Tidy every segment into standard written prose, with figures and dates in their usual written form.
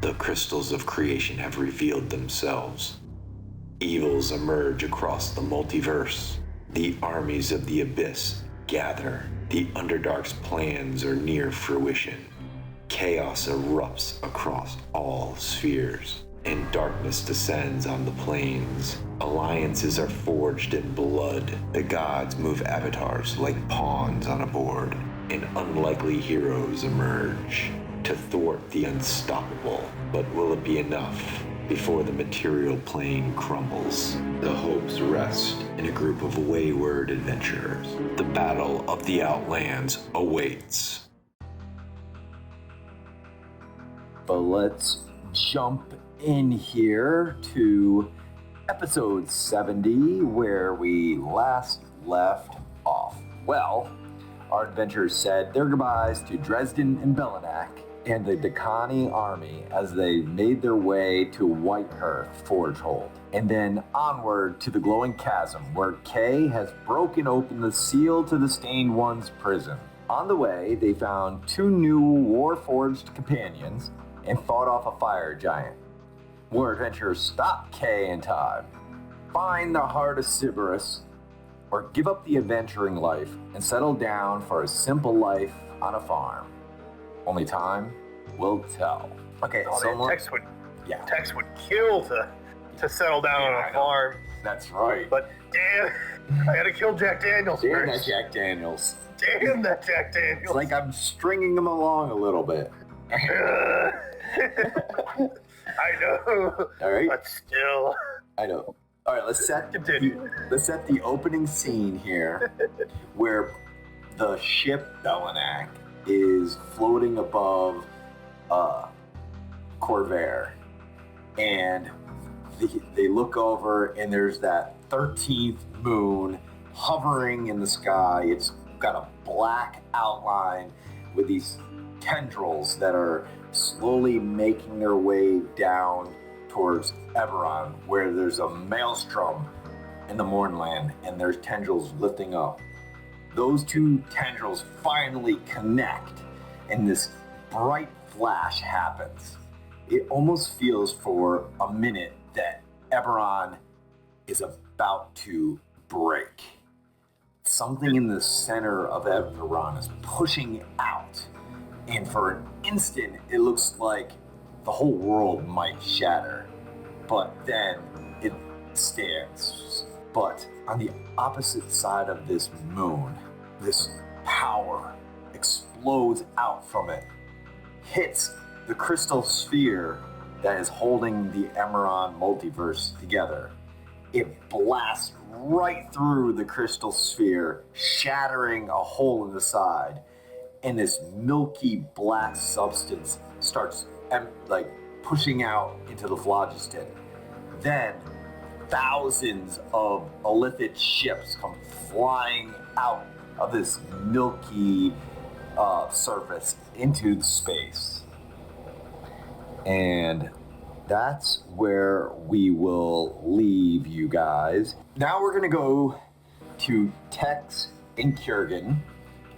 The crystals of creation have revealed themselves. Evils emerge across the multiverse. The armies of the abyss gather. The Underdark's plans are near fruition. Chaos erupts across all spheres, and darkness descends on the planes. Alliances are forged in blood. The gods move avatars like pawns on a board, and unlikely heroes emerge to thwart the unstoppable. But will it be enough before the material plane crumbles? The hopes rest in a group of wayward adventurers. The battle of the Outlands awaits. But let's jump in here to episode 70, where we last left off. Well, our adventurers said their goodbyes to Dresden and Bellenac and the Dakani army as they made their way to Whitehearth Forgehold, and then onward to the Glowing Chasm, where Kay has broken open the seal to the Stained One's prison. On the way, they found 2 new war-forged companions and fought off a fire giant. More adventurers stop Kay in time, find the heart of Sybaris, or give up the adventuring life and settle down for a simple life on a farm. Only time will tell. Okay, so Tex would kill to settle down on a farm. That's right. But damn, I gotta kill Jack Daniels Damn first. that Jack Daniels. Damn that Jack Daniels. It's like I'm stringing them along a little bit. I know. All right. But still. I know. All right, let's set the opening scene here, where the ship Bellenac is floating above Corvair, and they look over, and there's that 13th moon hovering in the sky. It's got a black outline with these tendrils that are slowly making their way down towards Eberron, where there's a maelstrom in the Mornland, and there's tendrils lifting up. Those 2 tendrils finally connect, and this bright flash happens. It almost feels for a minute that Eberron is about to break. Something in the center of Eberron is pushing out, and for an instant, it looks like the whole world might shatter. But then it stands. But on the opposite side of this moon, this power explodes out from it, hits the crystal sphere that is holding the Eberron multiverse together. It blasts right through the crystal sphere, shattering a hole in the side, and this milky black substance starts pushing out into the phlogiston. Then thousands of Illithid ships come flying out of this milky surface into space. And that's where we will leave you guys. Now we're gonna go to Tex and Kurgan.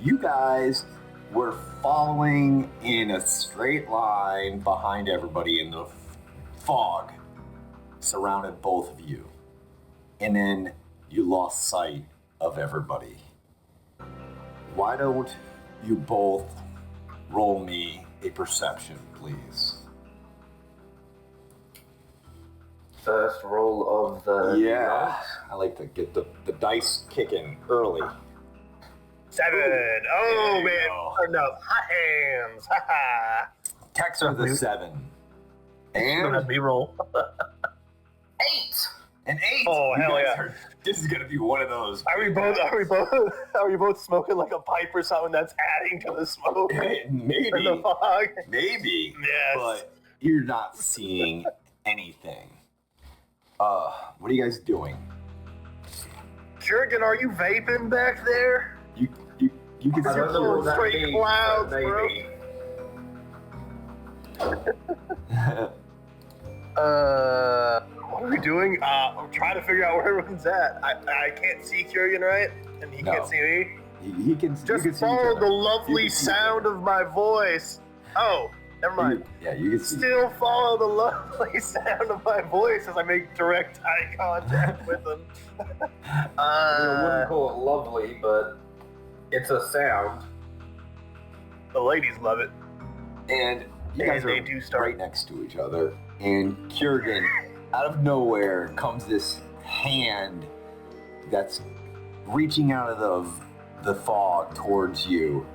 You guys were following in a straight line behind everybody, in the fog surrounded both of you. And then you lost sight of everybody. Why don't you both roll me a perception, please? First roll of the dice. I like to get the dice kicking early. 7. Oh man, enough. Hot hands. Tex are the 7. And have me roll. 8. An 8. Oh hell yeah! This is gonna be one of those. Are we both smoking like a pipe or something that's adding to the smoke? Maybe. In the fog. Maybe. Yes. But you're not seeing anything. What are you guys doing? Kurgan, are you vaping back there? You can see little straight clouds, bro. What are we doing? I'm trying to figure out where everyone's at. I can't see Kurgan, right? And he can't see me? He can just follow the lovely sound of my voice. Oh, Never mind. Yeah, you can see. Still follow the lovely sound of my voice as I make direct eye contact with them. I wouldn't call it lovely, but it's a sound. The ladies love it. And you guys they are do start. right next to each other. And Kurgan, out of nowhere comes this hand that's reaching out of the fog towards you.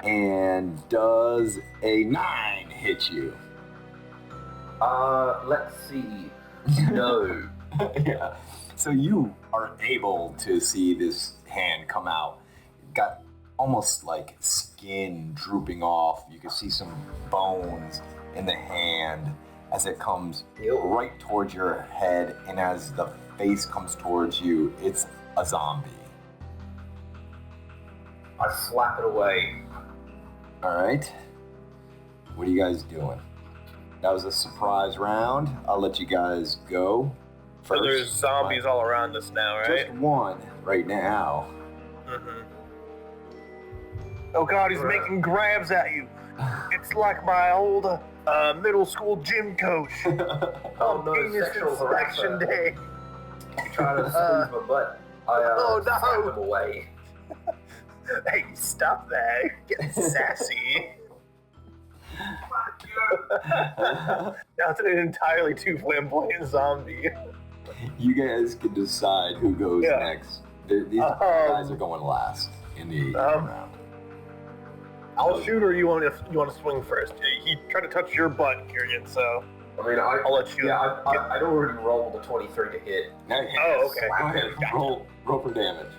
And does a 9 hit you? Let's see. No. Yeah. So you are able to see this hand come out. Got almost like skin drooping off. You can see some bones in the hand as it comes right towards your head. And as the face comes towards you, it's a zombie. I slap it away. All right. What are you guys doing? That was a surprise round. I'll let you guys go first. So there's zombies all around us now, right? Just one right now. Mm-hmm. Oh God, he's making grabs at you. It's like my old middle school gym coach. Oh no, Penis sexual inspection harassment. day. You trying to squeeze my butt. I slap him away. Hey, stop that. You're getting sassy. Now it's an entirely too flamboyant zombie. You guys can decide who goes next. These guys are going last in the round. I'll shoot, or you want to swing first? He tried to touch your butt, Kieran. So I mean, I'll let you. Yeah, I'd already rolled a 23 to hit. Oh, okay. Go ahead. Roll for damage.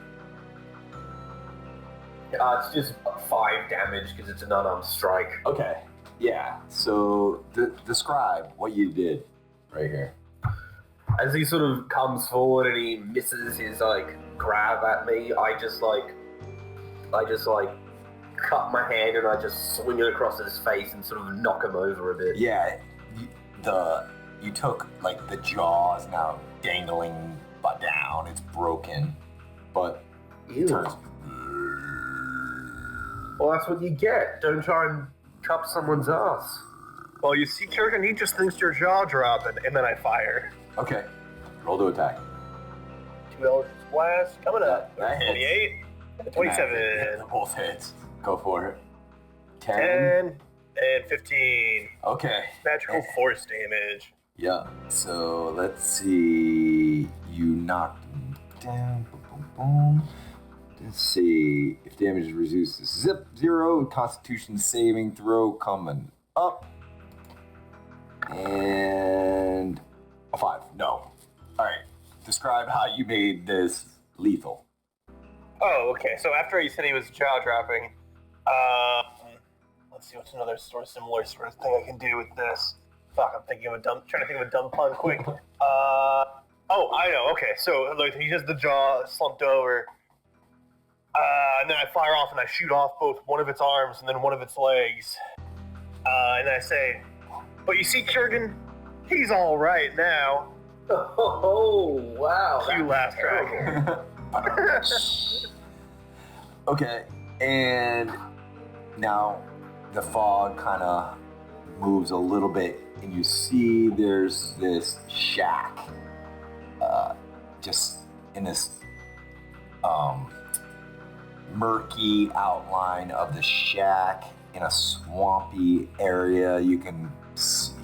It's just 5 damage because it's an unarmed strike. Okay. Yeah. So describe what you did right here. As he sort of comes forward and he misses his grab at me, I just cut my hand and I just swing it across his face and sort of knock him over a bit. Yeah. You took the jaw is now dangling but down. It's broken, but it turns. Well, that's what you get. Don't try and cup someone's ass. Well, you see, Kurgan, he just thinks your jaw dropping, and then I fire. Okay. Roll to attack. 2 Eldritch Blast coming up. That hits. 28 and 27. Yeah, both hits. Go for it. 10. 10 and 15. Okay. Natural force damage. Yeah. So let's see. You knocked him down. Boom, boom, boom. Let's see. If damage is reduced to 0, Constitution saving throw coming up. And a 5. No. All right. Describe how you made this lethal. Oh, okay. So after you said he was jaw dropping, let's see what's another similar sort of thing I can do with this. Fuck, I'm trying to think of a dumb pun quick. Oh, I know. Okay, so he has the jaw slumped over, and then I fire off and I shoot off both one of its arms and then one of its legs, and then I say, "But you see, Kurgan, he's all right now." Oh, wow. You laugh track. Okay, and now the fog kind of moves a little bit, and you see there's this shack just in this murky outline of the shack in a swampy area. You can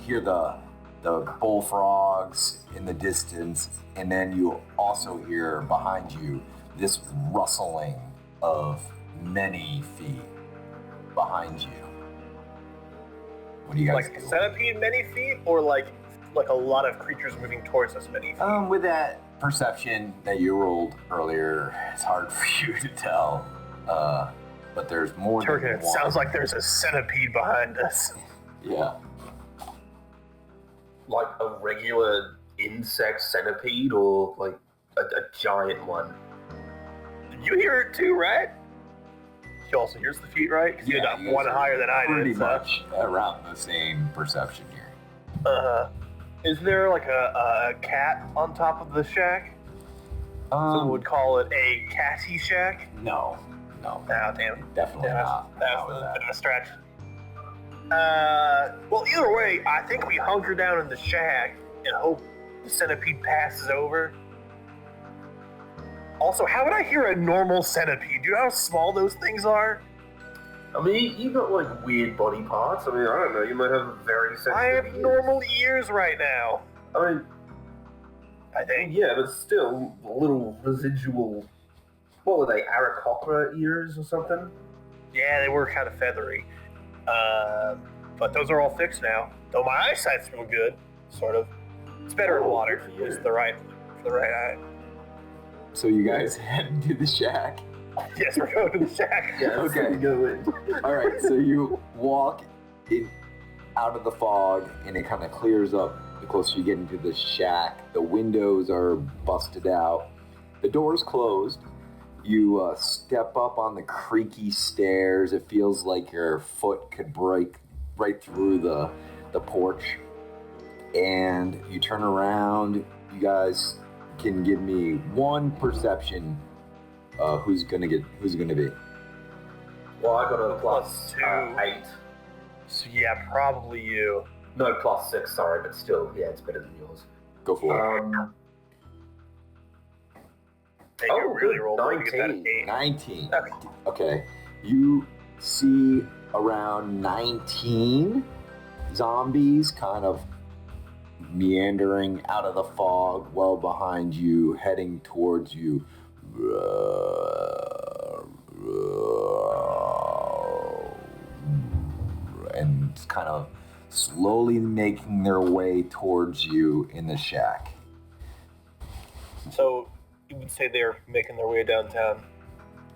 hear the bullfrogs in the distance, and then you also hear behind you this rustling of many feet behind you. What do you guys do? Like a centipede many feet, or like a lot of creatures moving towards us many feet? With that perception that you rolled earlier, it's hard for you to tell. But there's more than Turkin, it one. sounds like there's a centipede behind us. Yeah. Like a regular insect centipede or like a giant one? You hear it too, right? He also hears the feet, right? Because you got one higher than I did. Pretty much around the same perception here. Uh-huh. Is there like a cat on top of the shack? Someone would call it a catty shack? No. Oh, damn. Definitely not. That was a bit of a stretch. Well, either way, I think we hunker down in the shack and hope the centipede passes over. Also, how would I hear a normal centipede? Do you know how small those things are? I mean, you got like weird body parts. I mean, I don't know. You might have very sensitive I have ears. normal ears right now. I mean, I think. yeah, but still, little residual. What were they? Aarakocra ears or something? Yeah, they were kind of feathery. But those are all fixed now. Though my eyesight's still good, sort of. It's better in water. Good for you. It's the right eye. So you guys head into the shack. Yes, we're going to the shack. Yeah, Okay. Go in. All right, so you walk in out of the fog, and it kind of clears up the closer you get into the shack. The windows are busted out. The door's closed. You step up on the creaky stairs. It feels like your foot could break right through the porch. And you turn around. You guys can give me one perception. Who's gonna be? Well, I got a Plus two. 8. So yeah, probably you. No, +6. Sorry, but still, yeah, it's better than yours. Go for it. Hey, you really good. rolled well to get that 19. 8. 19. Okay. Okay. You see around 19 zombies kind of meandering out of the fog well behind you, heading towards you. And kind of slowly making their way towards you in the shack. So you would say they're making their way downtown,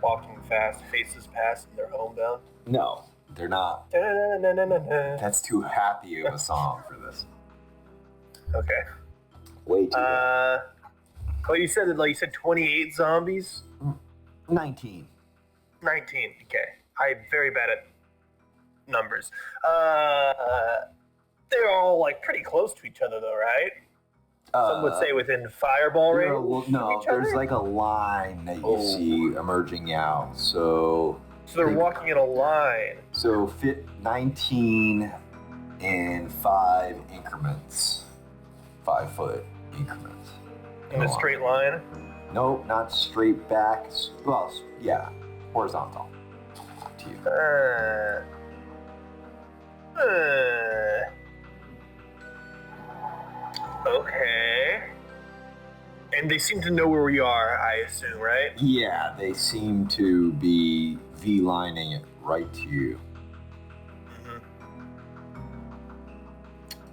walking fast, faces past, and they're homebound? No, they're not. Da-na-na-na-na-na. That's too happy of a song for this. Okay. Way too Well, you said that, like you said, 28 zombies? 19. 19. Okay. I'm very bad at numbers. They're all like pretty close to each other, though, right? Some would say within fireball range. No, of each there's other? like a line that you see emerging out. So So they're walking in a line. So fit 19 in 5 increments. 5 foot increments. In a straight line. Nope, not straight back. Well, yeah, horizontal. To you. Okay. And they seem to know where we are, I assume, right? Yeah, they seem to be V-lining it right to you.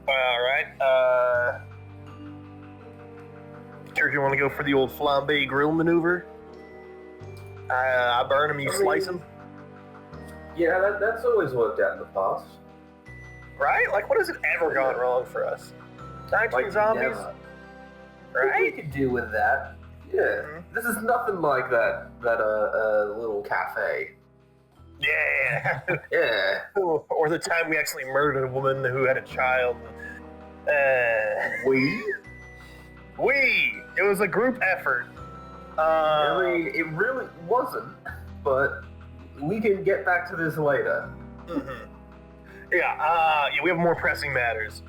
All right. Sure, you want to go for the old flambe grill maneuver? I burn them, you slice them. Yeah, that's always worked out in the past. Right? Like, what has it ever gone wrong for us? 19 zombies? Never. Right? We could deal with that. Yeah. This is nothing like that little cafe. Yeah. Yeah. Or the time we actually murdered a woman who had a child. We? It was a group effort. I mean, it really wasn't, but we can get back to this later. Yeah, we have more pressing matters.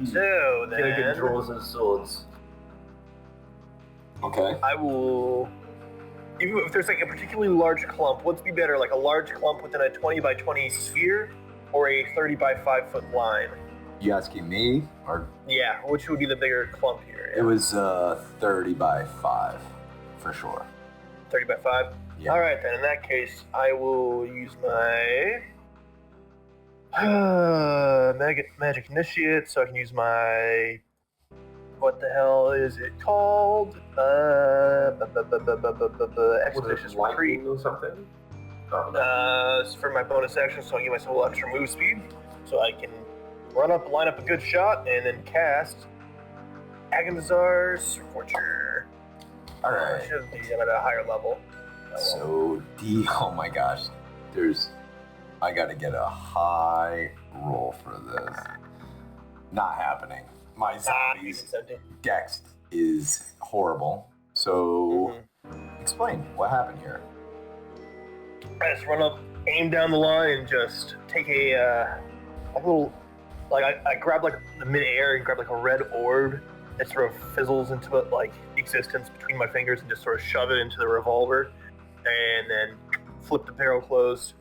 So then, Gonna get drawers and swords. Okay. I will. Even if there's like a particularly large clump, what's be better, like a large clump within a 20 by 20 sphere, or a 30 by 5 foot line? You asking me? Or Yeah, which would be the bigger clump here? it was 30 by 5, for sure. 30 by 5? Yeah. All right, then. In that case, I will use my magic initiate, so I can use my. What the hell is it called? Expeditious Retreat. Or something? Oh, no. For my bonus action, so I give myself a little extra move speed, so I can run up, line up a good shot, and then cast Agonizar Scorcher. All right. I should be at a higher level. So oh my gosh, I gotta get a high roll for this. Not happening. My zombies dex is horrible. So explain what happened here. I just run up, aim down the line, and just take a a little, like I grab like the mid-air and grab like a red orb that sort of fizzles into like existence between my fingers and just sort of shove it into the revolver, and then flip the barrel closed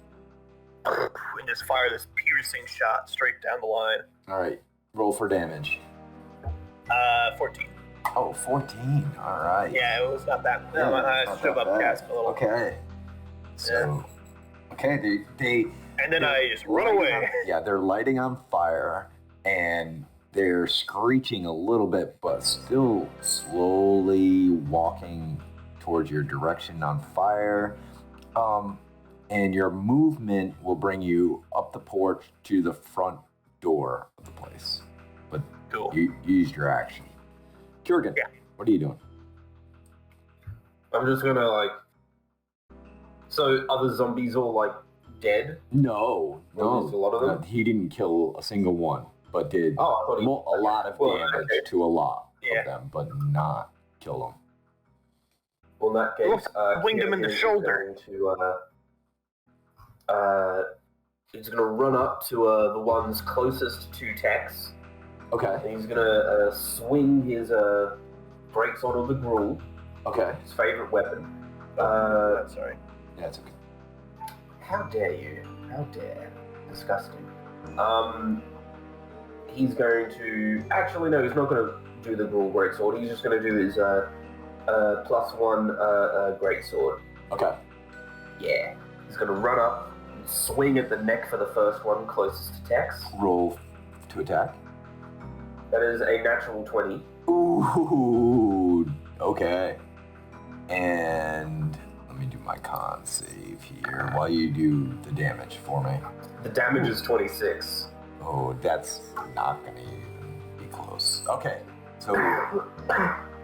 and just fire this piercing shot straight down the line. All right, roll for damage. 14. Oh, 14. All right. Yeah, it was not bad. No, I should have upcast a little. Okay. So, okay, they and then I just run away. They're lighting on fire, and they're screeching a little bit, but still slowly walking towards your direction on fire. And your movement will bring you up the porch to the front door of the place. But cool. You used your action. Kurgan, what are you doing? I'm just gonna like. So are the zombies all like dead? No. There's a lot of them? He didn't kill a single one, but did I thought he... a lot of damage to a lot of them, but not kill them. Well, in that case, winged him in the shoulder. He's gonna run up to the ones closest to Tex. Okay. And he's gonna swing his greatsword of the Gruul. Okay. His favorite weapon. Sorry. Yeah, it's okay. How dare you? How dare? Disgusting. He's going to... Actually, no, he's not going to do the Gruul greatsword. He's just going to do his +1 greatsword. Okay. Yeah. He's going to run up and swing at the neck for the first one closest to Tex. Roll to attack. That is a natural 20. Ooh. Okay. And let me do my con save here while you do the damage for me. The damage is 26. Oh, that's not going to even be close. Okay. So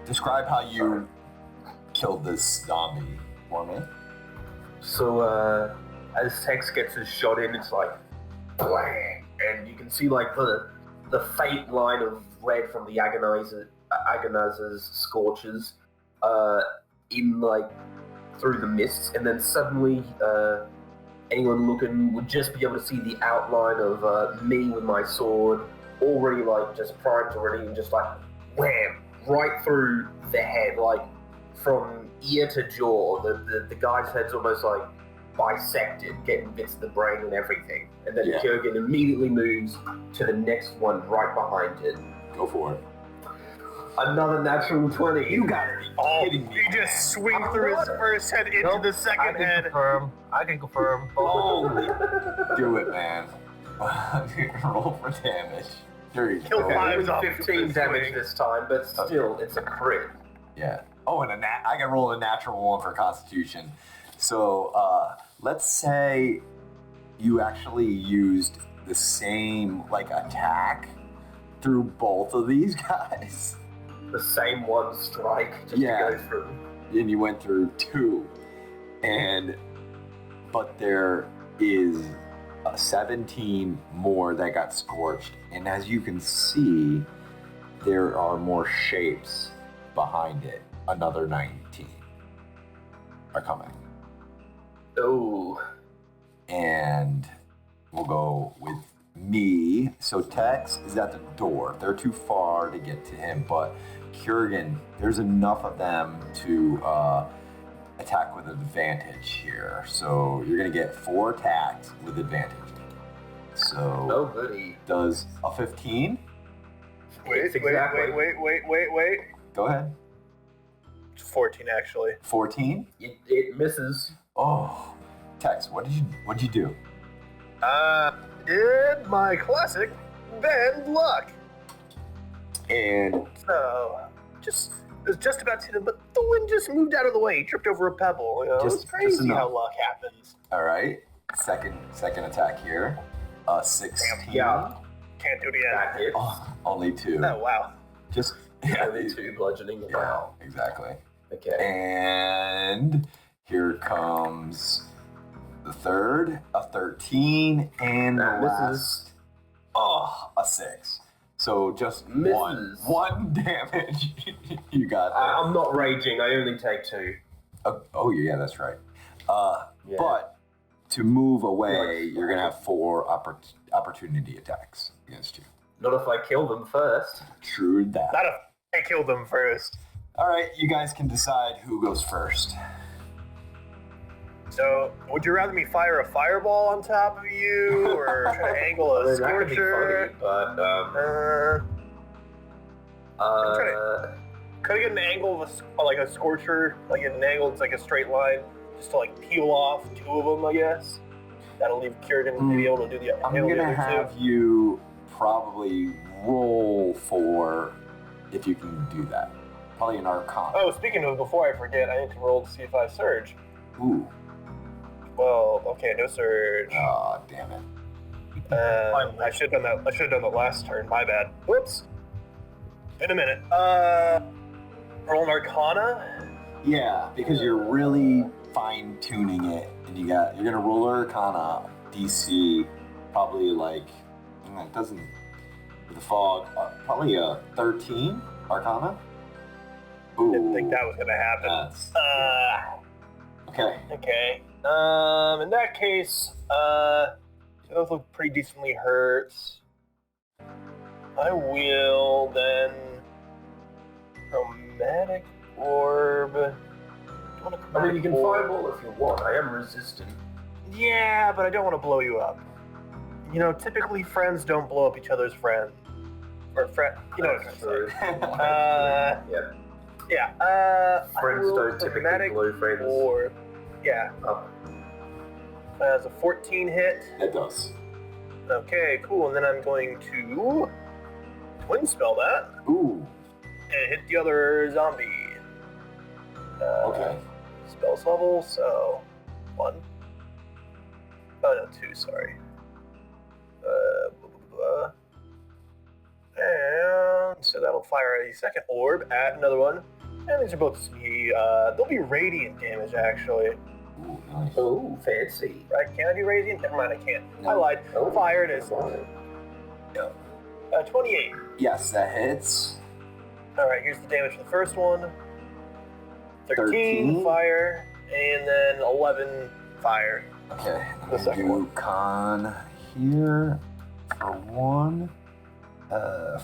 describe how you killed this zombie for me. So, as Tex gets his shot in, it's like, blang, and you can see like the faint line of red from the agonizer's scorches, in like through the mists, and then suddenly, anyone looking would just be able to see the outline of me with my sword, already like just primed already, and just like wham, right through the head, like from ear to jaw. The guy's head's almost like bisected, getting bits of the brain and everything. And then Kurgan immediately moves to the next one right behind it. Go for it. Another natural 20. You got it. You just swing through his first head into the second head. I can confirm. Do it, man. Roll for damage. There you Kill go. fives off 15 damage this time, but still, it's a crit. Yeah. Oh, and I can roll a natural 1 for Constitution. So let's say you actually used the same like attack through both of these guys. The same one strike just to go through. And you went through 2. But there is 17 more that got scorched. And as you can see, there are more shapes behind it. Another 19 are coming. Oh. And we'll go with me. So Tex is at the door. They're too far to get to him, but Kurgan, there's enough of them to attack with advantage here. So you're gonna get 4 attacks with advantage. So goody. Does a 15? Wait. Go ahead. It's 14 actually. 14? It misses. Oh, Tex, what did you do? Did my classic bad luck. And So, it was just about to hit him, but the wind just moved out of the way. He tripped over a pebble. You know, Just- it's crazy just enough. how luck happens. all right, second attack here. 16. Yeah. Can't do it again. That hits. Oh, only 2. Oh, wow. Just Only 2 bludgeoning. Yeah, Wow. exactly. Okay. And here comes the third, a 13, and That the misses. last, a 6. So just Misses. one damage. You got that. I'm not raging. I only take 2. Oh yeah, that's right. Yeah. But to move away, you're going to have 4 opportunity attacks against you. Not if I kill them first. True that. Not if I killed them first. All right, you guys can decide who goes first. So, would you rather me fire a fireball on top of you, or try to angle a That could be scorcher? funny, but Could I get an angle of a scorcher, like an angle it's like a straight line, just to like peel off 2 of them, I guess? That'll leave Kiergan maybe able to do the I'm going to have you probably roll for if you can do that. Probably an Arcana. Oh, speaking of, before I forget, I need to roll to see if I surge. Ooh. Well, okay, no surge. Oh, damn it. I should have done that. I should have done that last turn. My bad. Whoops. In a minute. Roll an Arcana. Yeah, because you're really fine-tuning it, and you're going to roll Arcana DC, probably like, it doesn't, with the fog, probably a 13 Arcana. Ooh. Didn't think that was gonna happen. That's, okay. Okay. In that case, those look pretty decently hurt. I will then chromatic orb. I mean, you can fireball if you want. I am resistant. Yeah, but I don't want to blow you up. You know, typically friends don't blow up each other's friends. Or you know what I'm True. saying. Yeah. Friends don't typically blow friends. Or, yeah. Up. As a 14 hit. It does. Okay, cool. And then I'm going to twin spell that Ooh. and hit the other zombie. Okay. Spells level, so 1. Oh no, 2. Sorry. And so that'll fire a second orb at another one. And these are both they'll be radiant damage actually. Ooh, nice. Oh, fancy. Right? Can I do radiant? Never mind, I can't. No. I lied. Oh, Fire it is. fine. 28. Yes, that hits. Alright, here's the damage for the first one. 13 fire, and then 11 fire. Okay, The I'm second gonna do one. con here for 1.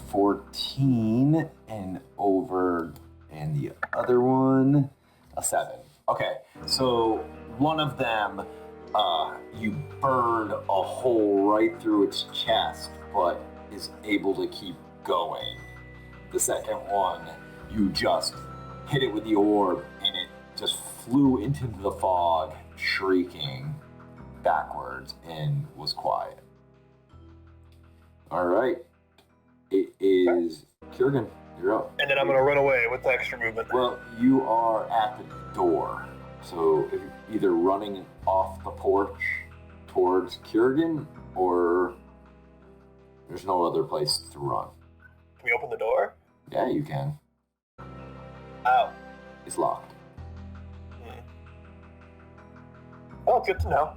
14 and over, and the other one, a 7. Okay, so one of them, you burn a hole right through its chest, but is able to keep going. The second one, you just hit it with the orb, and it just flew into the fog, shrieking backwards, and was quiet. All right. It is Kiergan. You're up. And then I'm going to run away with the extra movement. Well, you are at the door, so if you're either running off the porch towards Kiergan, or there's no other place to run. Can we open the door? Yeah, you can. Oh. It's locked. Oh, good to know.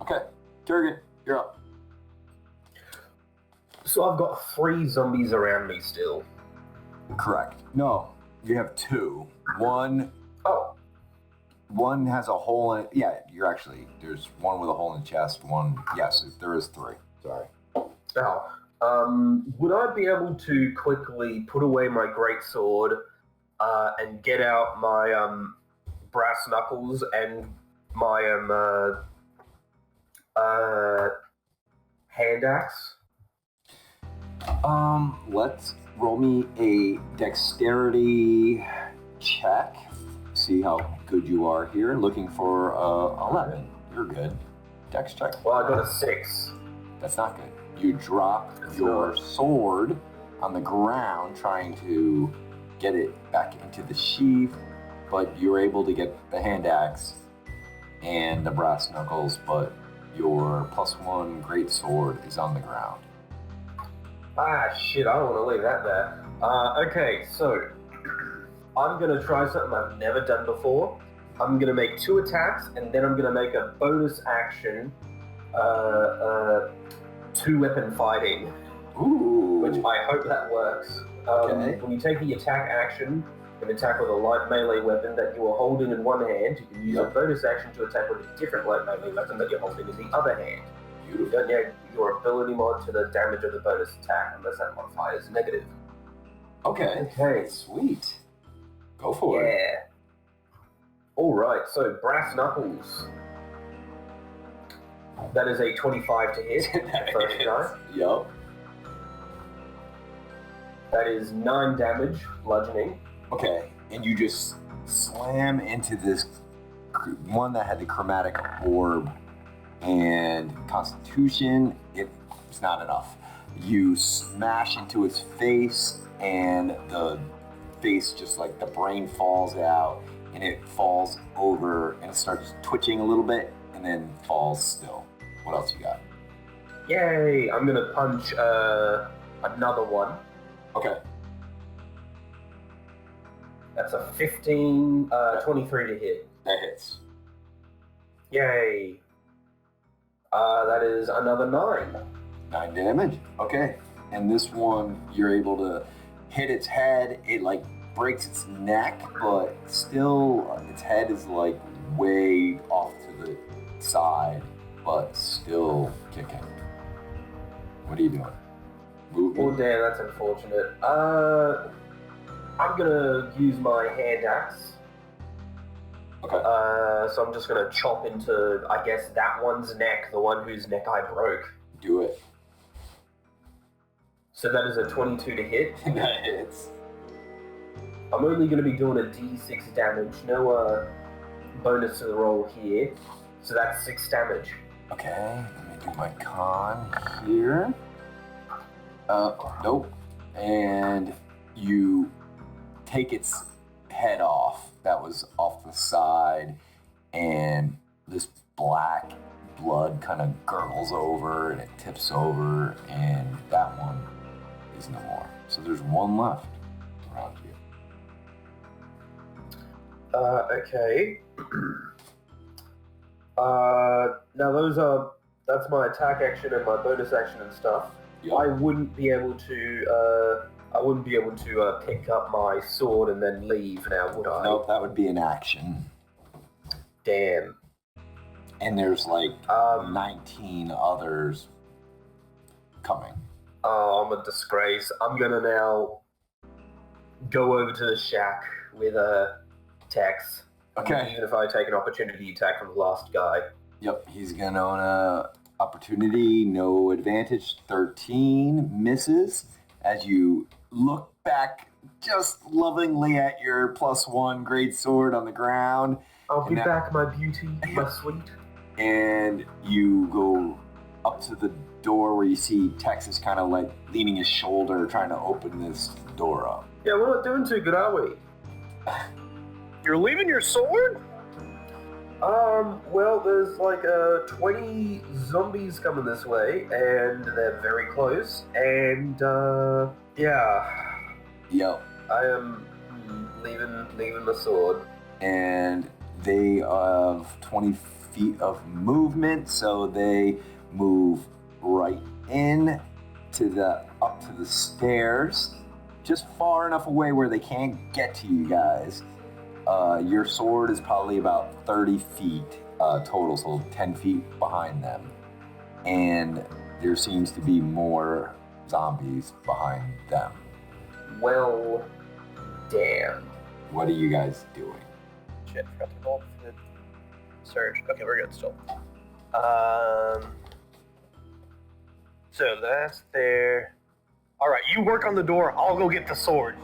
Okay, Kiergan, you're up. So I've got 3 zombies around me still. Correct. No, you have 2. One has a hole in it. Yeah, there's one with a hole in the chest, one, yes, there is 3. Sorry. Would I be able to quickly put away my greatsword and get out my brass knuckles and my hand axe? Let's roll me a dexterity check. See how good you are here. Looking for 11. You're good. Dex check. Well, I got a 6. That's not good. You drop your sword on the ground, trying to get it back into the sheath, but you're able to get the hand axe and the brass knuckles, but your +1 great sword is on the ground. Ah, shit, I don't want to leave that there. Okay, so I'm going to try something I've never done before. I'm going to make 2 attacks, and then I'm going to make a bonus action, 2-weapon fighting, Ooh. which I hope that works. Okay. When you take the attack action, An attack with a light melee weapon that you are holding in one hand. You can use a bonus action to attack with a different light melee weapon that you're holding in the other hand. You don't add your ability mod to the damage of the bonus attack unless that modifier is negative. Okay. Sweet. Go for it. Yeah. Alright, so Brass Knuckles. That is a 25 to hit, the first guy. Yup. That is 9 damage, bludgeoning. Okay, and you just slam into this one that had the chromatic orb and Constitution. It's not enough. You smash into its face, and the face just like the brain falls out, and it falls over and it starts twitching a little bit, and then falls still. What else you got? Yay! I'm gonna punch another one. Okay. That's a 23 to hit. That hits. Yay! That is another 9. 9 damage. Okay. And this one, you're able to hit its head. It like breaks its neck, but still its head is like way off to the side, but still kicking. What are you doing? Moving? Oh damn, that's unfortunate. I'm gonna use my hand axe. Okay. So I'm just gonna chop into, I guess, that one's neck, the one whose neck I broke. Do it. So that is a 22 to hit. That hits. I'm only gonna be doing a d6 damage, no bonus to the roll here. So that's 6 damage. Okay, let me do my con here. Nope. And you take its head off. That was off the side, and this black blood kind of gurgles over, and it tips over, and that one is no more. So there's one left around you. Okay. Now that's my attack action and my bonus action and stuff. Yep. I wouldn't be able to pick up my sword and then leave now, would I? Nope, that would be an action. Damn. And there's like 19 others coming. Oh, I'm a disgrace. I'm gonna now go over to the shack with Tex. Okay. Even if I take an opportunity attack from the last guy. Yep, he's gonna own a opportunity, no advantage, 13, misses. As you look back just lovingly at your +1 great sword on the ground. I'll be back, my beauty, my sweet. And you go up to the door where you see Texas kind of like leaning his shoulder, trying to open this door up. Yeah, we're not doing too good, are we? You're leaving your sword? Well, there's like 20 zombies coming this way, and they're very close, and yeah. Yep. I am leaving the sword. And they have 20 feet of movement, so they move right in up to the stairs, just far enough away where they can't get to you guys. Your sword is probably about 30 feet total, so 10 feet behind them. And there seems to be more zombies behind them. Well, damn. What are you guys doing? Shit, forgot to roll for the surge. Okay, we're good still. So that's there. Alright, you work on the door, I'll go get the sword.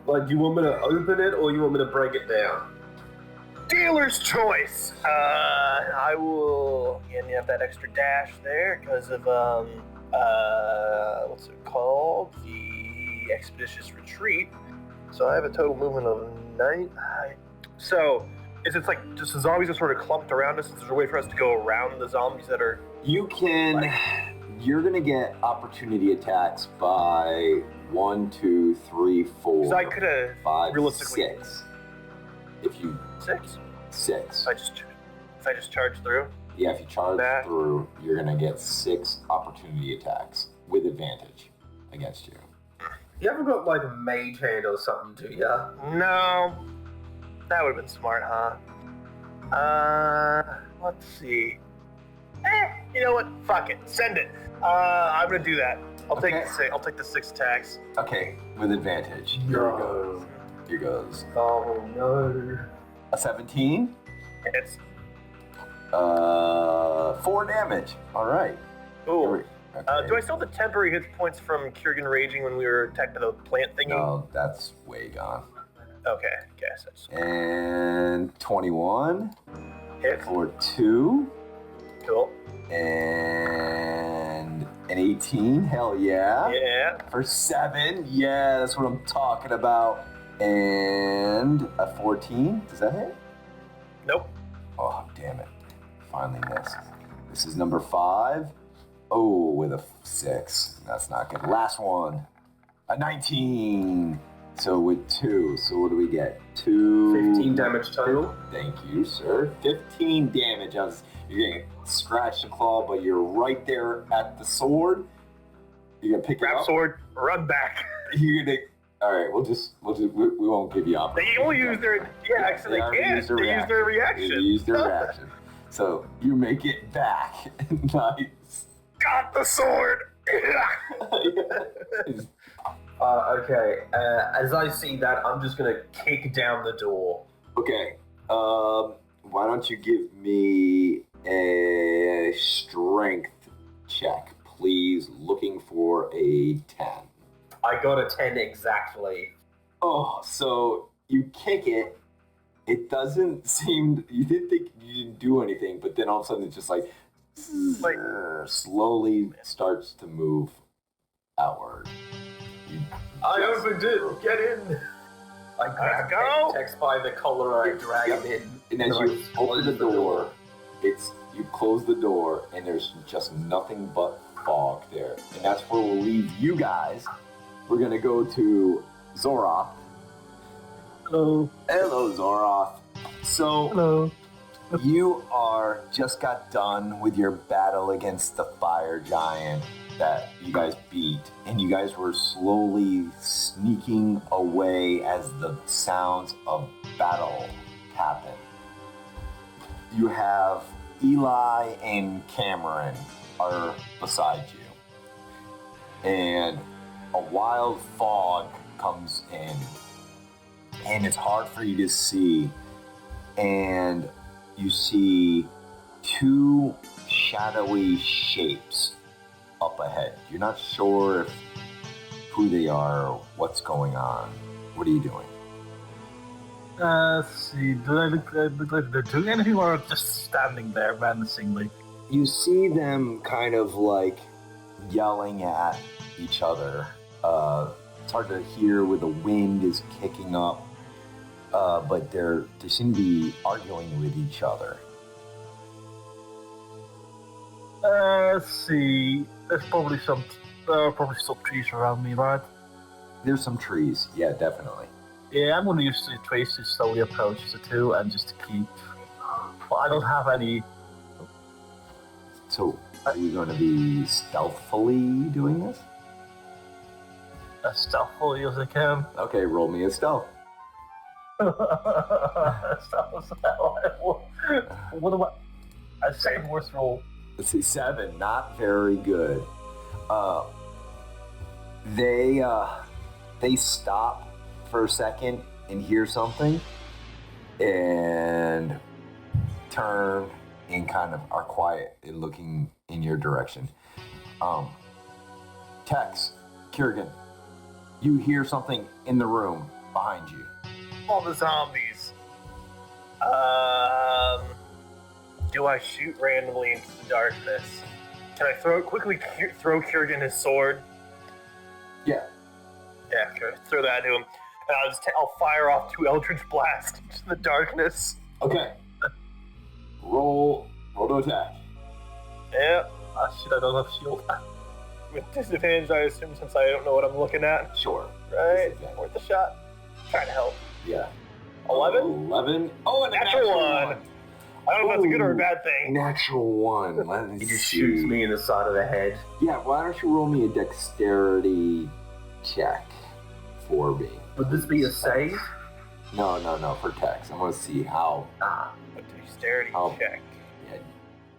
Like, do you want me to open it, or you want me to break it down? Dealer's choice! I will again have that extra dash there because of what's it called? The Expeditious Retreat. So I have a total movement of 9. So it's like just the zombies are sort of clumped around us. Is there a way for us to go around the zombies that are? You can. You're gonna get opportunity attacks by 1, 2, 3, 4. Because I could have 5, realistically 6. If you 6. 6. If I just charge through. Yeah, if you charge that. through, you're gonna get 6 opportunity attacks with advantage against you. You haven't got like a mage hand or something, do ya? No. That would have been smart, huh? Let's see. You know what? Fuck it. Send it. I'm gonna do that. I'll take the 6 attacks. Okay, with advantage. Here it goes. Here goes. Oh no. A 17. It's 4 damage. All right. ooh. Okay. Do I still have the temporary hit points from Kurgan raging when we were attacked by the plant thingy? No, that's way gone. Okay, guess that's And 21 hit. for 2. Cool. And an 18. Hell yeah. Yeah. For 7. Yeah, that's what I'm talking about. And a 14. Does that hit? Nope. Oh, damn it. Finally missed. This is number 5. Oh, with a 6. That's not good. Last one. A 19. So with 2. So what do we get? 2. 15 damage total. Thank you, sir. 15 damage. You're getting scratched and claw, but you're right there at the sword. You're gonna pick it Grab up. sword, run back. You're gonna. All right, we won't give you options. They only use their so they already can't. used their They use their reaction. They use their reaction. So you make it back. Nice. Got the sword. Okay. As I see that, I'm just gonna kick down the door. Okay. Why don't you give me a strength check, please? Looking for a 10. I got a 10 exactly. Oh, so you kick it. It doesn't seem. You didn't think you didn't do anything, but then all of a sudden it's just like slowly starts to move outward. I opened it. Get in. I grab go. Text by the collar. I drag him in. And as you open the door, you close the door, and there's just nothing but fog there. And that's where we'll leave you guys. We're gonna go to Zoroth. Hello. Hello, Zoroth. So Hello. you just got done with your battle against the fire giant that you guys beat, and you guys were slowly sneaking away as the sounds of battle happen. You have Eli and Cameron are beside you, and a wild fog comes in, and it's hard for you to see, and you see 2 shadowy shapes up ahead. You're not sure who they are or what's going on. What are you doing? Let's see. Do they look like they're doing anything or just standing there menacingly? You see them kind of like yelling at each other. It's hard to hear where the wind is kicking up, but they seem to be arguing with each other. Let's see. There are probably some trees around me, right? There's some trees. Yeah, definitely. Yeah, I'm going to use the trees to slowly approach the 2 and just to keep. Well, I don't have any. So, are you going to be stealthily doing this? As stealthily as I can. Okay, roll me a stealth. What am I? Second worst roll. Let's see, 7. Not very good. They stop for a second and hear something and turn and kind of are quiet and looking in your direction. Tex, Kurgan, you hear something in the room behind you. All the zombies. Do I shoot randomly into the darkness? Can I quickly throw Kurgan his sword? Yeah. Yeah, okay. Throw that to him. And I'll fire off 2 Eldritch Blasts into the darkness. Okay. Roll to attack. Yeah. Shit, I don't have shield. With disadvantage, I assume, since I don't know what I'm looking at. Sure. Right? Disadvantage. Worth a shot. Trying to help. Yeah. 11? 11. Oh, and a Natural one. I don't know if that's a good or a bad thing. Natural 1. Let me He just see. shoots me in the side of the head. Yeah, why don't you roll me a dexterity check? for being. Would this be a save? No, for Tex. I want to see how. A dexterity check. Yeah.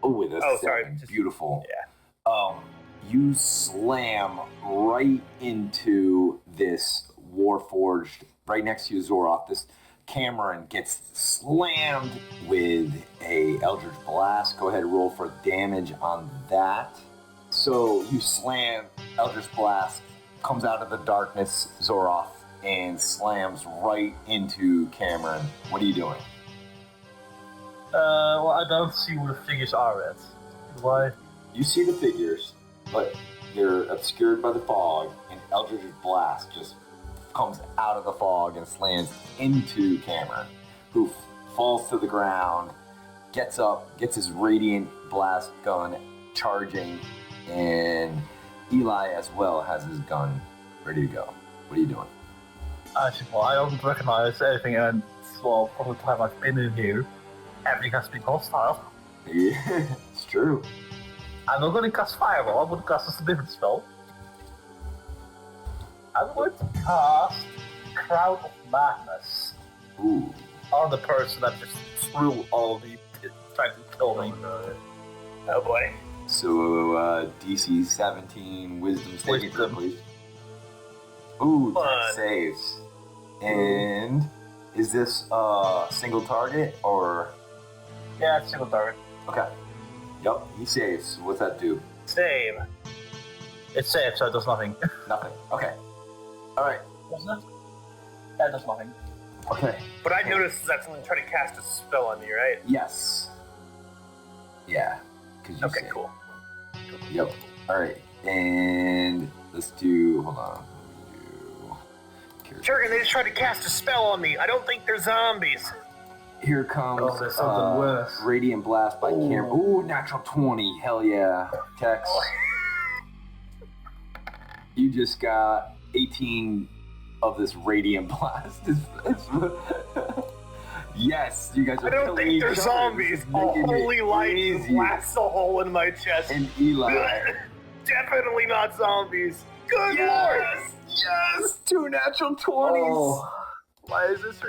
Oh, with a 7. Sorry. Beautiful. Yeah. You slam right into this Warforged, right next to you, Zoroth. This Cameron gets slammed with a Eldritch Blast. Go ahead and roll for damage on that. So you slam, Eldritch Blast comes out of the darkness, Zoroth, and slams right into Cameron. What are you doing? Well, I don't see where the figures are at. Why? You see the figures, but they're obscured by the fog, and Eldritch Blast just comes out of the fog and slams into Cameron, who falls to the ground, gets up, gets his Radiant Blast gun charging, and Eli as well has his gun ready to go. What are you doing? Actually, well, I don't recognize anything, and well, from the time I've been in here, everything has been hostile. Yeah, it's true. I'm not going to cast Fireball, I'm going to cast a different spell. I'm going to cast Crowd of Madness Ooh. on the person that just threw all of the trying to kill me. Oh boy. So, DC 17 Wisdom saving throw, Wisdom. please. Ooh, Fun. 10 saves. And is this single target or? Yeah, it's single target. Okay. Yep, he saves. What's that do? Same. It's safe, so it does nothing. Nothing. Okay. All right. Doesn't it? Yeah, it does nothing. Okay. But I noticed that someone tried to cast a spell on me, right? Yes. Yeah. 'Cause you Okay, saved. cool. Yep. All right. And let's do. Hold on. Sure, they just tried to cast a spell on me. I don't think they're zombies. Here comes Oh, there's something worse. Radiant Blast by Cameron. Ooh, natural 20. Hell yeah. Tex. You just got 18 of this Radiant Blast. Yes, you guys are I don't killing think they're each other. zombies. This is A making it holy light easy. blasts a hole in my chest. And Eli. Definitely not zombies. Good lord! Yes! Yes! 2 natural 20s! Oh, Why is this?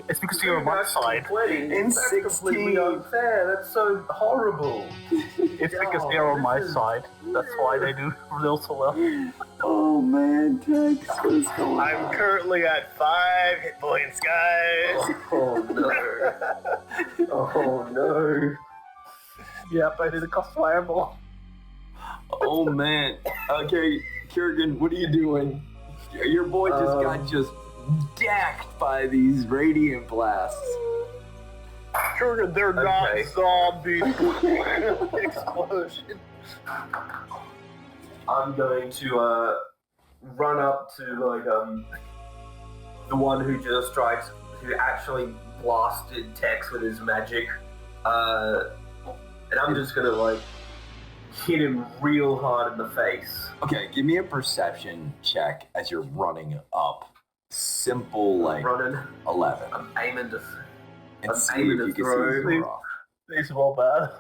It's because you're on my side. In That's completely 16. unfair. That's so horrible. It's because Oh, they're on my this is- side. That's why they do real so well. Oh man, Tex, what is going I'm on? currently at 5 hit points, guys. Oh no. Oh no. Yep, I did a cast Fireball. Oh man. Okay, Kurgan, what are you doing? Your boy just got decked by these Radiant Blasts. Sure, they're Okay. not zombies. Explosion. I'm going to run up to the one who just tried, who actually blasted Tex with his magic, and I'm just gonna hit him real hard in the face. Okay, give me a perception check as you're running up. Simple, Running. 11. I'm aiming to. And I'm see aiming if you to can throw. see Zoroth. These are all bad.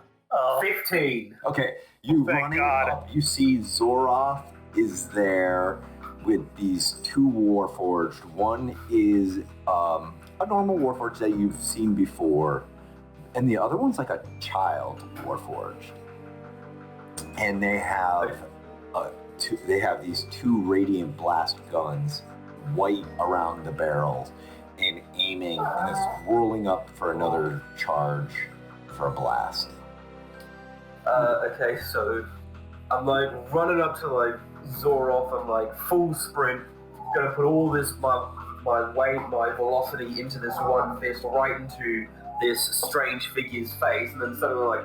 15. Okay, you Thank running God. up, you see Zoroth is there with these 2 Warforged. One is a normal Warforged that you've seen before, and the other one's like a child Warforged. And they have these 2 Radiant Blast guns, white around the barrels, and aiming, and it's rolling up for another charge for a blast. Okay, so I'm running up to Zoroth. I'm full sprint. Gonna put all this my weight, my velocity into this one fist, right into this strange figure's face, and then suddenly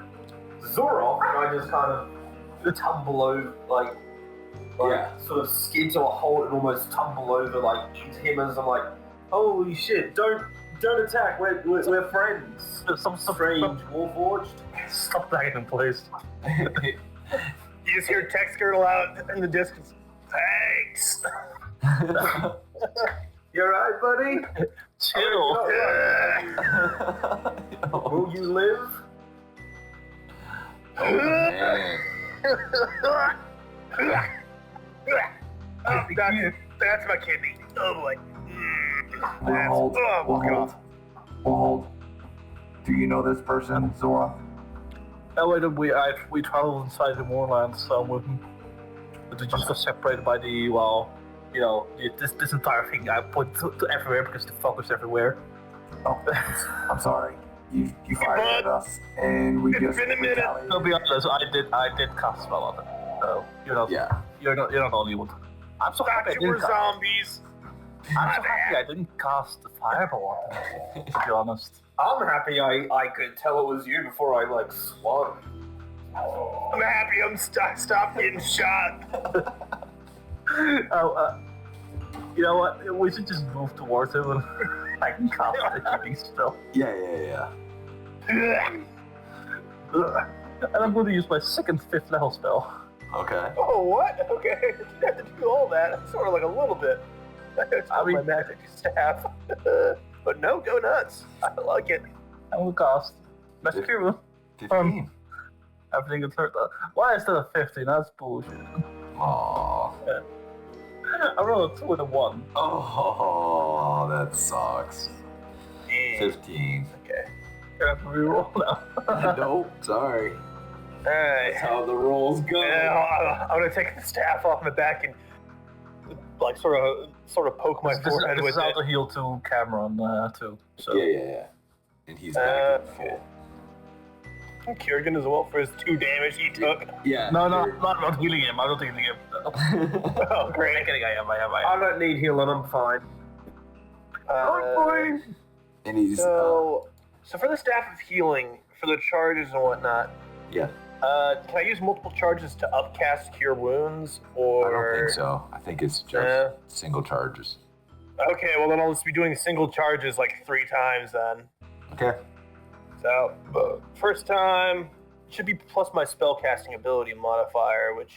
Zoroth, and I just kind of tumble over, Yeah. sort of skid to a halt and almost tumble over into him as I'm holy shit! Don't attack. We're friends. Some Strange Warforged. Stop that in place. You just hear Tex gurgle out in the distance. Thanks. You alright, buddy? Chill. Will you live? Oh, man. That's my kidney. Oh boy. Hold. Walk it off. Hold. Do you know this person, Zora? We traveled inside the moorlands, so they're just separated by this entire thing I put to everywhere because the fog is everywhere. Oh, I'm sorry. You fired at us, and we just retaliated. To be honest, I did cast a spell on it. So you're not the only one. I'm so happy I You were didn't zombies. I'm so happy I didn't cast the fireball on it, to be honest. I'm happy I could tell it was you before I swung. I'm happy I'm stopped getting shot. You know what? We should just move towards him and I can cast the healing spell. Yeah. And I'm going to use my second 5th level spell. Okay. Oh, what? Okay. You didn't have to do all that. Sort of like a little bit. I mean, my magic staff. But no, go nuts. I like it. I will cast Magic Hero. 15. Everything is hurt. Why is that a 15? That's bullshit. Aww. I rolled a 2 and a 1. Oh, that sucks. 15. Okay. I have to reroll now. Nope, sorry. Alright. That's how the rolls go. Yeah, I'm gonna take the staff off my back and sort of poke my forehead this with is how it. to heal to Cameron too. So. Yeah. And he's back in full. Kiergan as well for his 2 damage he took. Yeah. No, I'm not healing him. I'm not healing him. Oh, great. I'm kidding. I am. I don't need healing. I'm fine. And he's So for the staff of healing, for the charges and whatnot, yeah. Can I use multiple charges to upcast Cure Wounds, or? I don't think so. I think it's just single charges. Okay, well then I'll just be doing single charges like 3 times then. Okay. So, first time should be plus my spellcasting ability modifier, which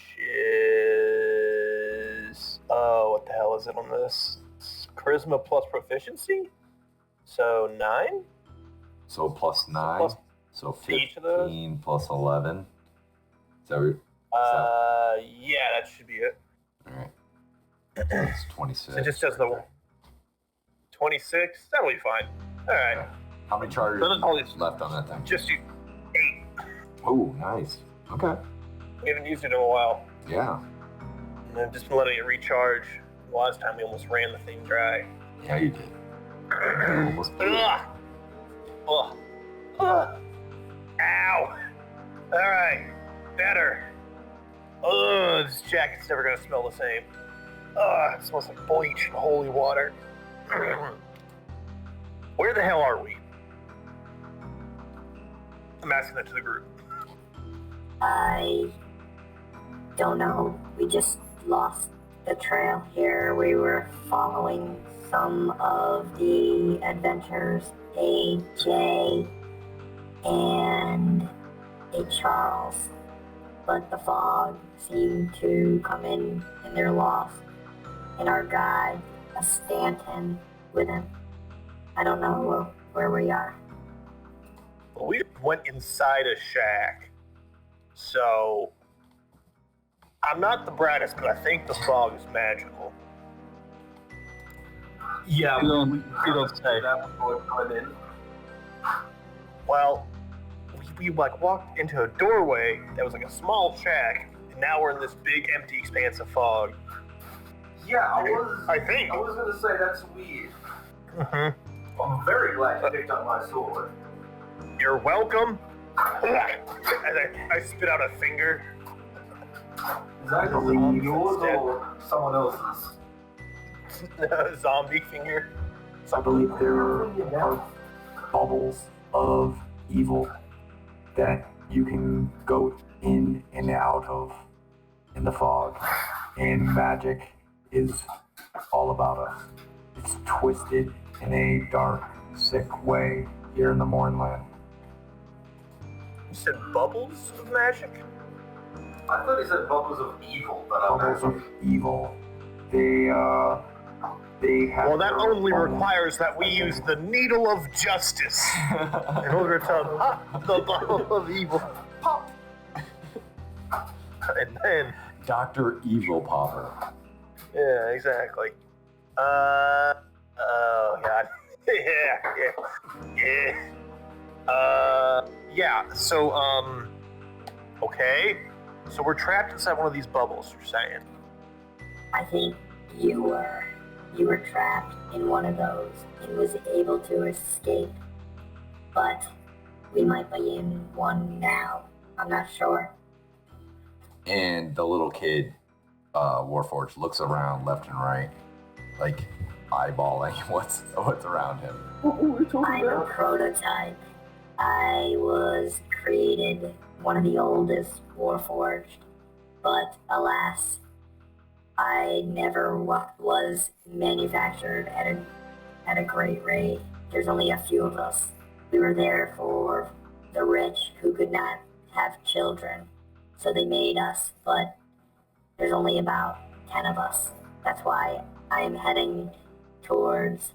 is what the hell is it on this? It's charisma plus proficiency, so 9. So plus 9. Plus so each of those? 15 plus 11. So. Yeah, that should be it. All right. That's 26. So it just does the 26. That'll be fine. All right. How many charges left on that thing? Just 8. Oh, nice. Okay. We haven't used it in a while. Yeah. And I've just been letting it recharge. Last time we almost ran the thing dry. Yeah, you did. Almost. Ugh. Ugh. Ugh. Ow. All right. Better. Ugh, this jacket's never gonna smell the same. Ugh, it smells like bleach and holy water. Where the hell are we? I'm asking that to the group. I don't know. We just lost the trail here. We were following some of the adventures AJ and a Charles, but the fog seemed to come in and they're lost. And our guide, a Stanton, with him. I don't know where we are. Well, we went inside a shack, so I'm not the brightest, but I think the fog is magical. Yeah, You don't say. that before we went in. Well, we walked into a doorway that was like a small shack, and now we're in this big empty expanse of fog. Yeah, I think. was gonna say that's weird. Mm-hmm. I'm very glad you picked up my sword. You're welcome. And I spit out a finger. Is that yours or someone else's? Zombie finger. I believe there are bubbles of evil that you can go in and out of in the fog. And magic is all about us. It's twisted in a dark, sick way here in the Mornland. You said bubbles of magic? I thought he said bubbles of evil, but I'm Bubbles of evil. They have. Well, that their only own- requires that we use the needle of justice in order to pop the bubble of evil. Pop. And then, Dr. Evil Popper. Yeah, exactly. Oh god. Yeah. So okay. So we're trapped inside one of these bubbles. You're saying? I think you were. You were trapped in one of those and was able to escape. But we might be in one now. I'm not sure. And the little kid, Warforged, looks around left and right, like eyeballing what's around him. What were we talking I'm a about? prototype. I was created one of the oldest Warforged, but alas, I never was manufactured at a great rate. There's only a few of us. We were there for the rich who could not have children, so they made us, but there's only about 10 of us. That's why I'm heading towards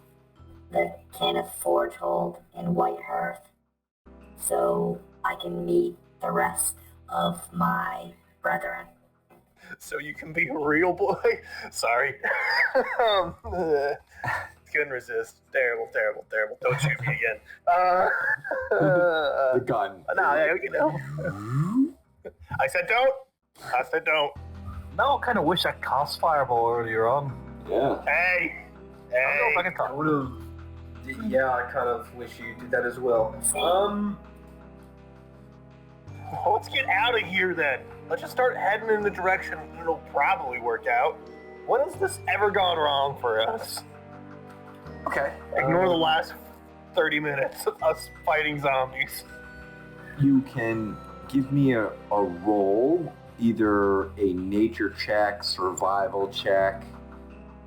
the Cannith Forgehold in Whitehearth, so I can meet the rest of my brethren. So you can be a real boy? Sorry. Couldn't resist. Terrible. Don't shoot me again. The gun. No, yeah, you know. I said don't. Now I kind of wish I cast Fireball earlier on. Yeah. Hey. I don't know if I can I talk. would have. Yeah, I kind of wish you did that as well. Let's get out of here then. Let's just start heading in the direction it'll probably work out. When has this ever gone wrong for us? Okay. Ignore the last 30 minutes of us fighting zombies. You can give me a roll, either a nature check, survival check.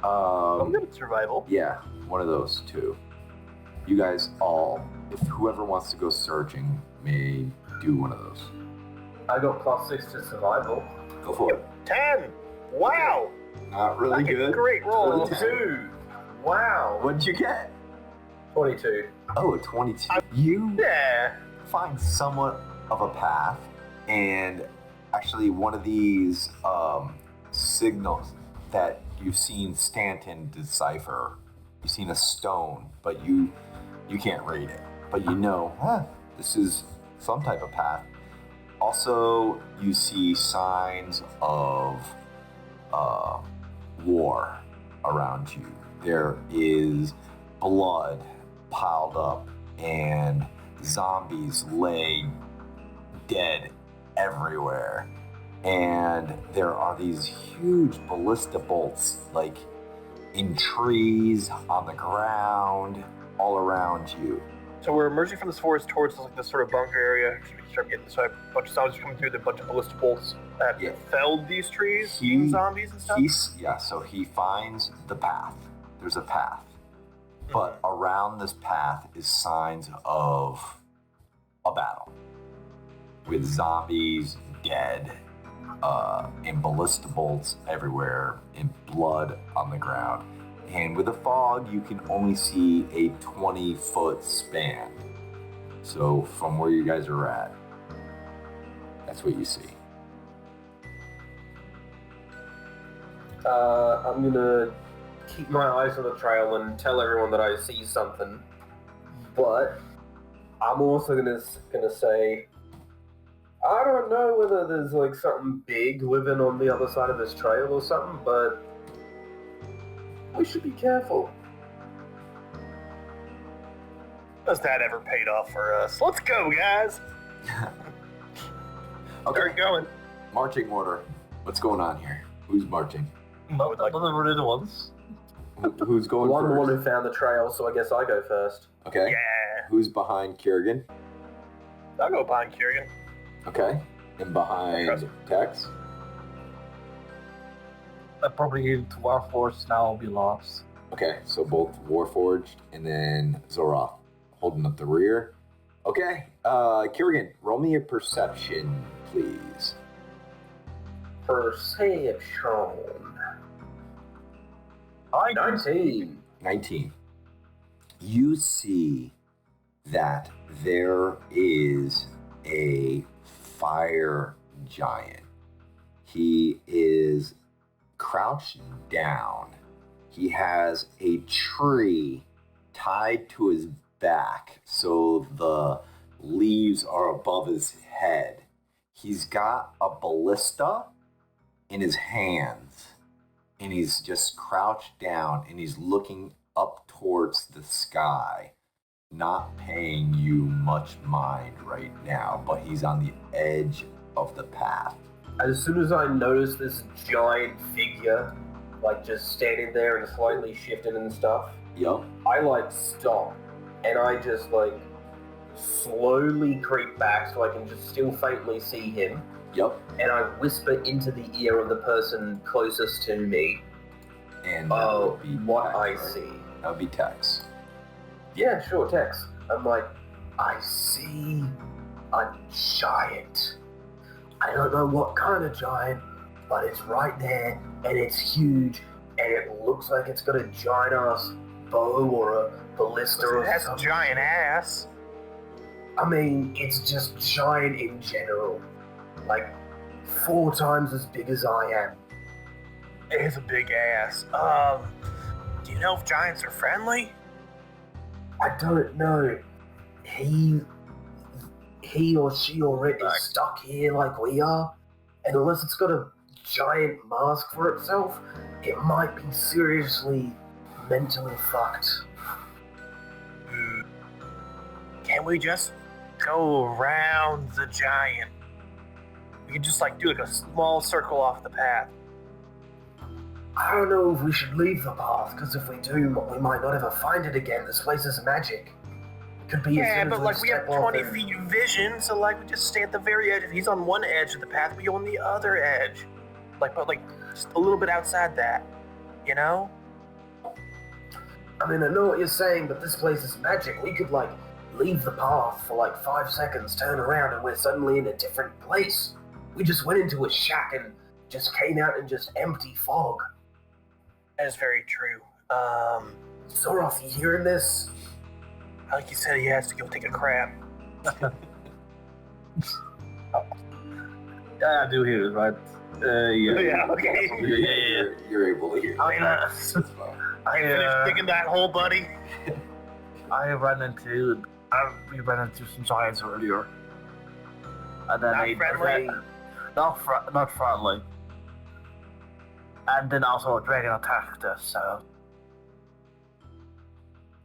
I'm good at survival. Yeah, one of those two. You guys all, if whoever wants to go searching, may do one of those. I got +6 to survival. Go for it. 10. Wow. Not really That's a good. great roll. 22. Wow. What did you get? 22. Oh, a 22. You Yeah. find somewhat of a path, and actually one of these signals that you've seen Stanton decipher. You've seen a stone, but you can't read it. But you know, this is some type of path. Also, you see signs of war around you. There is blood piled up and zombies lay dead everywhere. And there are these huge ballista bolts, like in trees, on the ground, all around you. So we're emerging from this forest towards like this sort of bunker area. We start getting so a bunch of zombies coming through. There are a bunch of ballista bolts that Yeah. felled these trees, eating zombies and stuff. So he finds the path. There's a path. But around this path is signs of a battle. With zombies dead, and ballista bolts everywhere, and blood on the ground. And with the fog, you can only see a 20-foot span. So from where you guys are at, that's what you see. I'm gonna keep my eyes on the trail and tell everyone that I see something. But I'm also gonna say, I don't know whether there's like something big living on the other side of this trail or something, but we should be careful. Has that ever paid off for us? Let's go, guys. Start going. Marching order. What's going on here? Who's marching? Not the little ones. Who's going Well, I'm the one first? who found the trail, so I guess I go first. Okay. Yeah. Who's behind Kiergan? I'll go behind Kieran. Okay. And behind Trust- Tex? I probably head to our force now. Will be lost. Okay, so both Warforged and then Zoroth holding up the rear. Okay, Kiergan, roll me a perception, please. Perception. 19. 19. You see that there is a fire giant. He is crouched down. He has a tree tied to his back, so the leaves are above his head. He's got a ballista in his hands, and he's just crouched down, and he's looking up towards the sky, not paying you much mind right now, but he's on the edge of the path. As soon as I notice this giant figure, like just standing there and slightly shifting and stuff, Yup. I like stop and I just like slowly creep back so I can just still faintly see him. Yup. And I whisper into the ear of the person closest to me, And that would be what Tex, I right? see. That would be Tex. Yeah, sure, Tex. I'm like, I see a giant. I don't know what kind of giant, but it's right there, and it's huge, and it looks like it's got a giant ass bow or a ballista or It has a something. giant ass. I mean, it's just giant in general. Like, 4 times as big as I am. It has a big ass. Do you know if giants are friendly? I don't know. He or she already is stuck here like we are, and unless it's got a giant mask for itself, it might be seriously mentally fucked. Can we just go around the giant? We can just like do like a small circle off the path. I don't know if we should leave the path, because if we do, we might not ever find it again. This place is magic. Could be as Yeah, soon but as like we have step off 20 and- feet of vision, so like we just stay at the very edge. If he's on one edge of the path, we on the other edge. Like, but like just a little bit outside that, you know? I mean, I know what you're saying, but this place is magic. We could, like, leave the path for, like, 5 seconds, turn around, and we're suddenly in a different place. We just went into a shack and just came out in just empty fog. That is very true. Zoroth, you hearing this? Like you said, he has to go take a crap. Yeah, I do hear it, right? Yeah. Yeah, okay. You're able to hear. I mean, That's fine. I finished digging that hole, buddy. we ran into some giants earlier, and then Not friendly. not friendly, and then also a dragon attacked us. So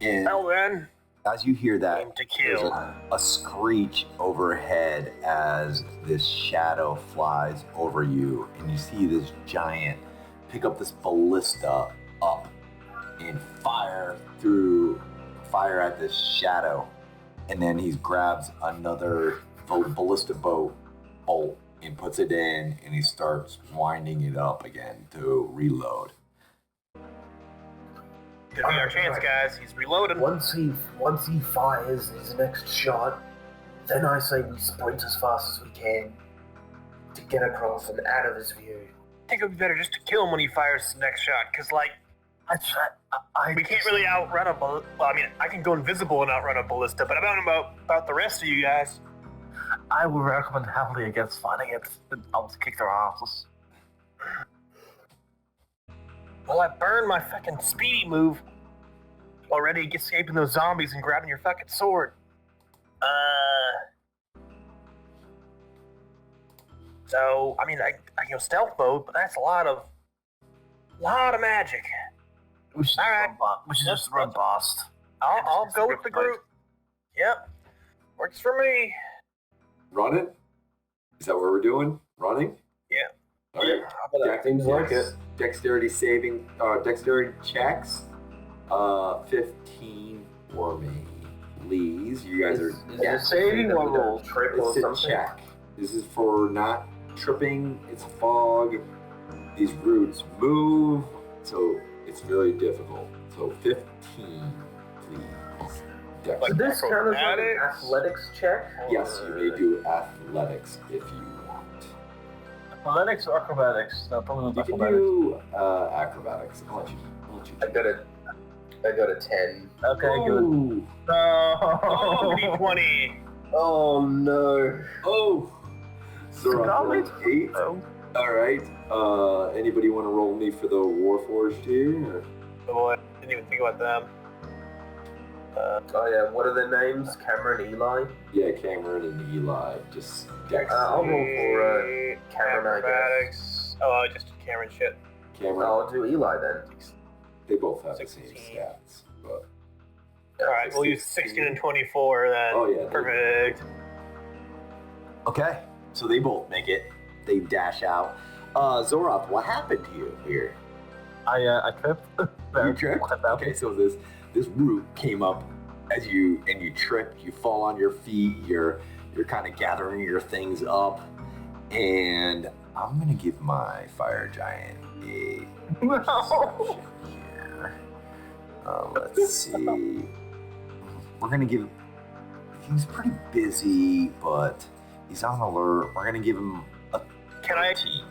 And Well then, as you hear that, aim to there's kill. a screech overhead as this shadow flies over you, and you see this giant pick up this ballista up and fire at this shadow, and then he grabs another ballista bolt and puts it in, and he starts winding it up again to reload. Could be our chance, guys. He's reloading. Once he fires his next shot, then I say we sprint as fast as we can to get across and out of his view. I think it would be better just to kill him when he fires his next shot, because, like, we can't really outrun a ballista. Well, I mean, I can go invisible and outrun a ballista, but I don't know about the rest of you guys. I would recommend heavily against fighting it. I'll kick their asses. Well, I burned my fucking speedy move already, escaping those zombies and grabbing your fucking sword. So, I mean, I can go stealth mode, but that's a lot of magic. We should All right. just run past. I'll Just go rip with the the group. Yep. Works for me. Running? Is that what we're doing? Running? Yeah. All right. That seems like it. Dexterity checks. 15 for me. Please, you guys are. Is it saving or roll trip or It's a something? check. This is for not tripping. It's fog. These roots move, so it's very difficult. So 15, please. Dex. Like So this kind of like an acrobatics? athletics check? Yes, you may do athletics if you want. Athletics or acrobatics? No, probably You not can acrobatics. do acrobatics. I'll let you I got a 10. Okay, good. Ooh. Oh, No. D20. Oh no. Oh! So Solid. 8. Oh. All right. Anybody want to roll me for the Warforged here? Or? Oh boy, didn't even think about them. Oh yeah, what are their names? Cameron, Eli? Yeah, Cameron and Eli. Just Dex. I'll roll for Cameron, I guess. Oh, I just did Cameron shit. Cameron. I'll do Eli then. They both have 16. the same stats. But... Alright, we'll use 16 and 24 then. Oh, yeah. Perfect. Okay, so they both make it. They dash out. Zoroth, what happened to you here? I tripped. You tripped? Okay, so this root came up as you trip. You fall on your feet. You're kind of gathering your things up, and I'm gonna give my fire giant a perception here. Let's see. We're gonna give. He's pretty busy, but he's on alert. We're gonna give him a 13.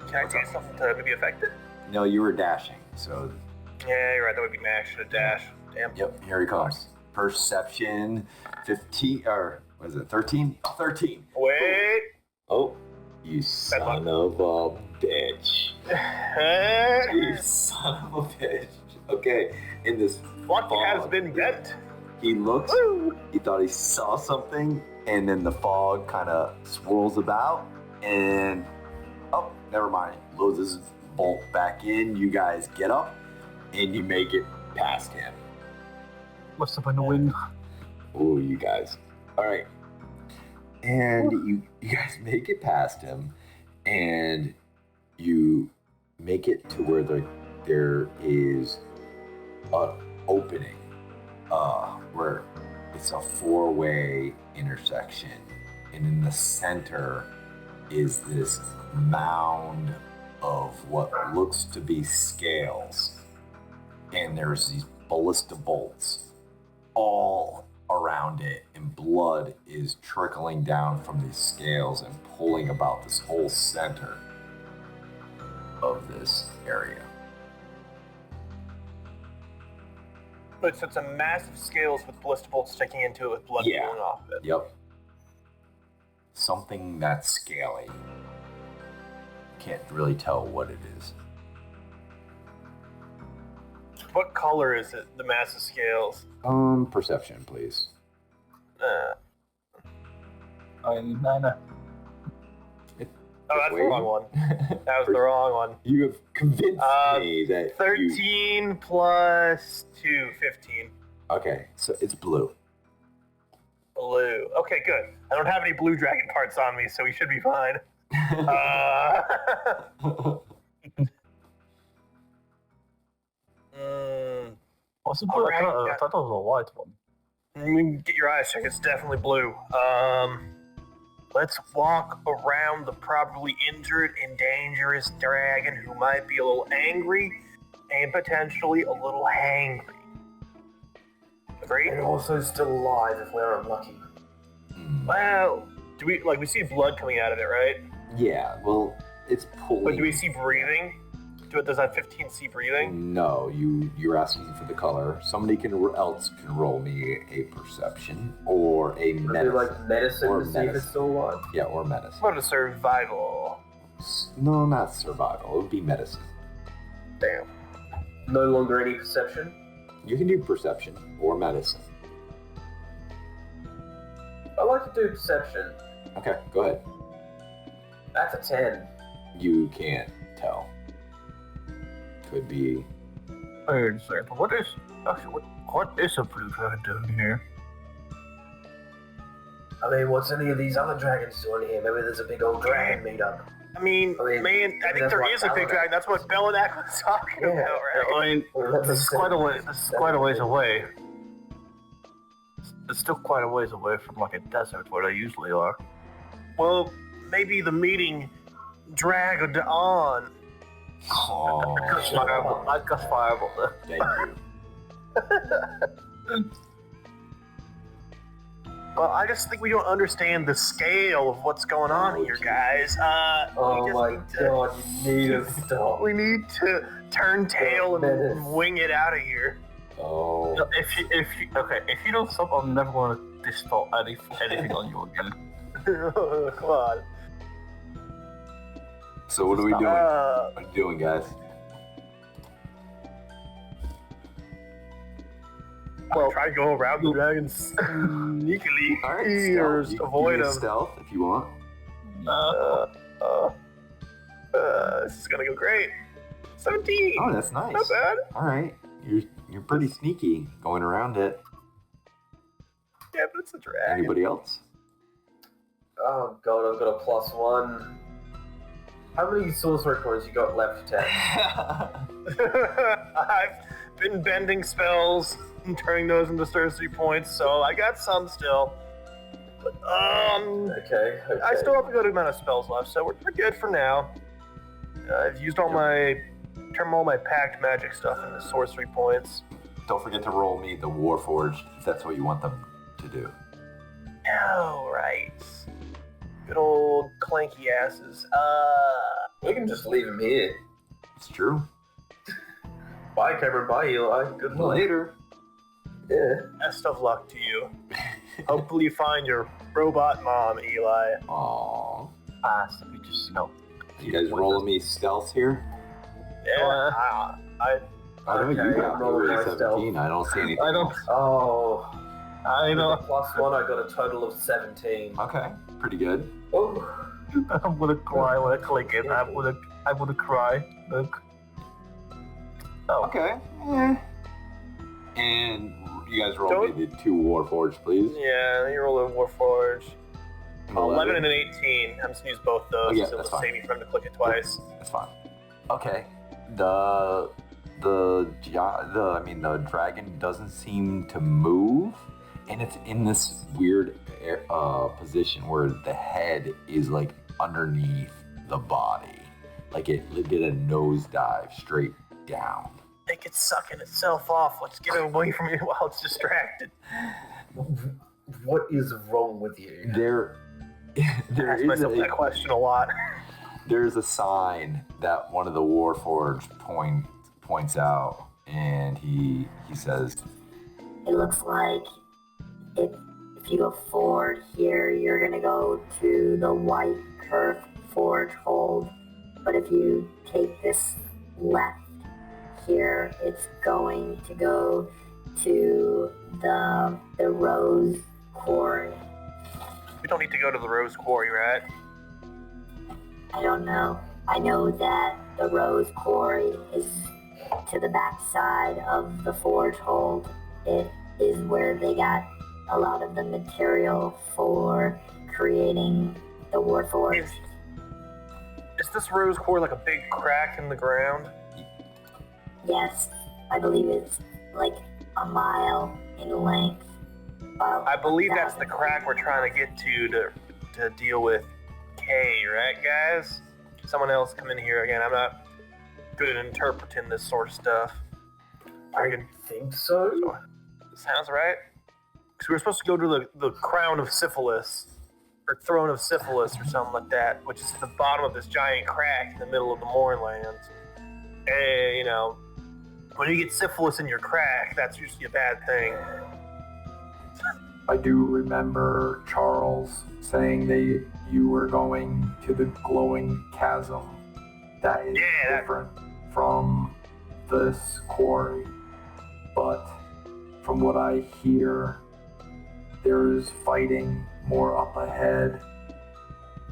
Can I do something to maybe affect it? No, you were dashing, so. Yeah, you're right. That would be max to dash. Damn. Yep, here he comes. Perception 15, or what is it, 13? 13. Wait. Oh, you son of a bitch. You son of a bitch. Okay, in this What fog, has been bent? He looks, Woo! he thought he saw something, and then the fog kind of swirls about, and, oh, never mind. Loads his bolt back in. You guys get up, and you make it past him. What's up in the wind? Oh, you guys. All right. And you guys make it past him, and you make it to where there is an opening, where it's a 4-way intersection, and in the center is this mound of what looks to be scales, and there's these ballista bolts all around it, and blood is trickling down from these scales and pulling about this whole center of this area. But so it's a massive scales with ballista bolts sticking into it with blood Yeah. pulling off it. Yep. Something that's scaly. Can't really tell what it is. What color is it, the massive scales? Perception, please. Nana. Oh, that's the wrong one. That was the wrong one. You have convinced me that 13 plus 2, 15. Okay, so it's blue. Blue. Okay, good. I don't have any blue dragon parts on me, so we should be fine. What's the blue? Alright, I thought it was a white one. We can get your eyes checked. It's definitely blue. Let's walk around the probably injured and dangerous dragon who might be a little angry and potentially a little hangry. Agreed? And also still alive if we're unlucky. Well, do we see blood coming out of it, right? Yeah, well, it's pulling. But do we see breathing? Does that 15 see breathing? No, you're asking for the color. Somebody else can roll me a perception or a Would it be medicine. like medicine Or to see if it's medicine. still alive? Yeah, or medicine. What a survival. No, not survival. It would be medicine. Damn. No longer any perception? You can do perception or medicine. I like to do perception. Okay, go ahead. That's a 10. You can't tell. Could be. Wait a second. What is a blue dragon doing here? I mean, what's any of these other dragons doing here? Maybe there's a big old dragon made up. I mean, man, I think that's there what is a big Bellonac- dragon. That's what Bellonac was talking Yeah. about, right? I mean, this is quite a way. This is quite a ways away. It's still quite a ways away from like a desert where they usually are. Well, maybe the meeting dragged on. Oh, I got fireball there. thank you. Well, I just think we don't understand the scale of what's going on here, guys. Oh we just my need to, god, you need to stop. We need to turn tail Menace. and wing it out of here. Oh, If you don't stop, I'm never going to dispel anything on you again. Come on. So what are we doing? What are you doing, guys? Well, try to go around the dragon sneakily. All right, or stealth. avoid you can him. stealth if you want. This is gonna go great. 17. Oh, that's nice. Not bad. All right, you're pretty sneaky going around it. Yeah, but it's a dragon. Anybody else? Oh god, I've got a +1. How many sorcery points you got left, Ted? I've been bending spells and turning those into sorcery points, so I got some still. But, Okay. I still have a good amount of spells left, so we're good for now. I've used all turned all my packed magic stuff into sorcery points. Don't forget to roll me the Warforged if that's what you want them to do. Oh, right. Good old clanky asses. We can just leave him here. It's true. Bye, Cameron. Bye, Eli. Good luck. Later. Yeah. Best of luck to you. Hopefully you find your robot mom, Eli. Aww. So we just, You guys rolling me stealth here? Yeah, I I know Okay, you got roll my 17. stealth. I don't see anything. I don't- else. Oh. I With know. a +1, I got a total of 17. Okay, pretty good. Oh. I'm gonna cry when I click it. I'm gonna cry. Look. Oh. Okay. And you guys roll Don't- me the 2 Warforged, please. Yeah, you roll a Warforge. 11 and an 18. I'm just gonna use both those, Oh, yeah, so that's it'll fine. save me from to click it twice. That's fine. Okay. The dragon doesn't seem to move, and it's in this weird position where the head is like underneath the body, like it did a nosedive straight down. I think it's sucking itself off. Let's get it away from you while it's distracted. What is wrong with you? There I ask myself that question a lot. There's a sign that one of the Warforged points out, and he says, It looks like if you go forward here, you're gonna go to the Whitehearth Forge Hold. But if you take this left here, it's going to go to the Rose Quarry. We don't need to go to the Rose Quarry, right? I don't know. I know that the Rose Quarry is to the back side of the Forge Hold. It is where they got a lot of the material for creating the Warforged. Is this Rose Quarry like a big crack in the ground? Yes, I believe it's like a mile in length. About I believe that's the 1,000 crack we're trying to get to deal with K, right, guys? Someone else come in here again. I'm not good at interpreting this sort of stuff. I think so. Sounds right. Because we were supposed to go to the crown of syphilis, or throne of syphilis, or something like that, which is at the bottom of this giant crack in the middle of the Moorlands. And, you know, when you get syphilis in your crack, that's usually a bad thing. I do remember Charles saying that you were going to the glowing chasm. That is Yeah. different from this quarry. But from what I hear, there is fighting more up ahead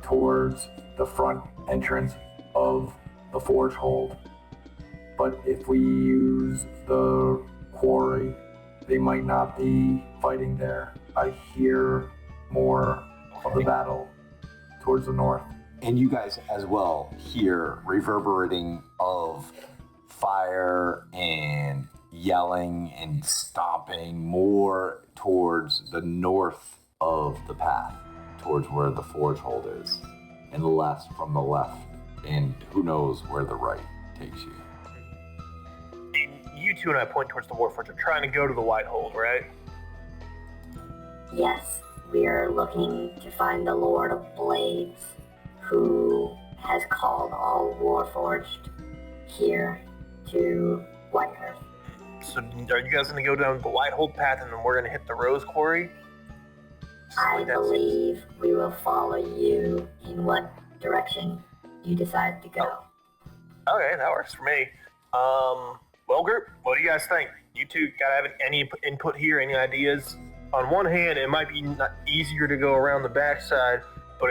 towards the front entrance of the Forge Hold. But if we use the quarry, they might not be fighting there. I hear more of the battle towards the north. and you guys as well hear reverberating of fire and yelling and stomping more towards the north of the path, towards where the forge hold is, and less from the left, and who knows where the right takes you. And you two and I point towards the Warforge. We're trying to go to the White Hold, right? Yes, we are looking to find the Lord of Blades, who has called all Warforged here to Whitehearth. So are you guys going to go down the White Hold path and then we're going to hit the Rose Quarry? I believe we will follow you in what direction you decide to go. Okay, that works for me. Well, group, what do you guys think? You two gotta have any input here, any ideas? On one hand, it might be easier to go around the backside, but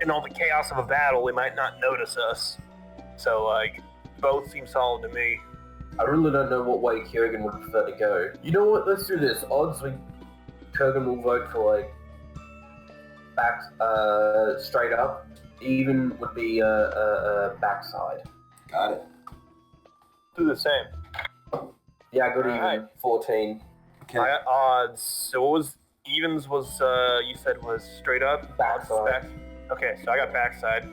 in all the chaos of a battle, it might not notice us. So, like, both seem solid to me. I really don't know what way Kurgan would prefer to go. You know what? Let's do this. Odds Kurgan will vote for like back straight up. Even would be backside. Got it. Do the same. Yeah, good even. Alright. 14. Okay. I got odds. So what was evens? Was you said was straight up? Backside. Okay, so I got backside.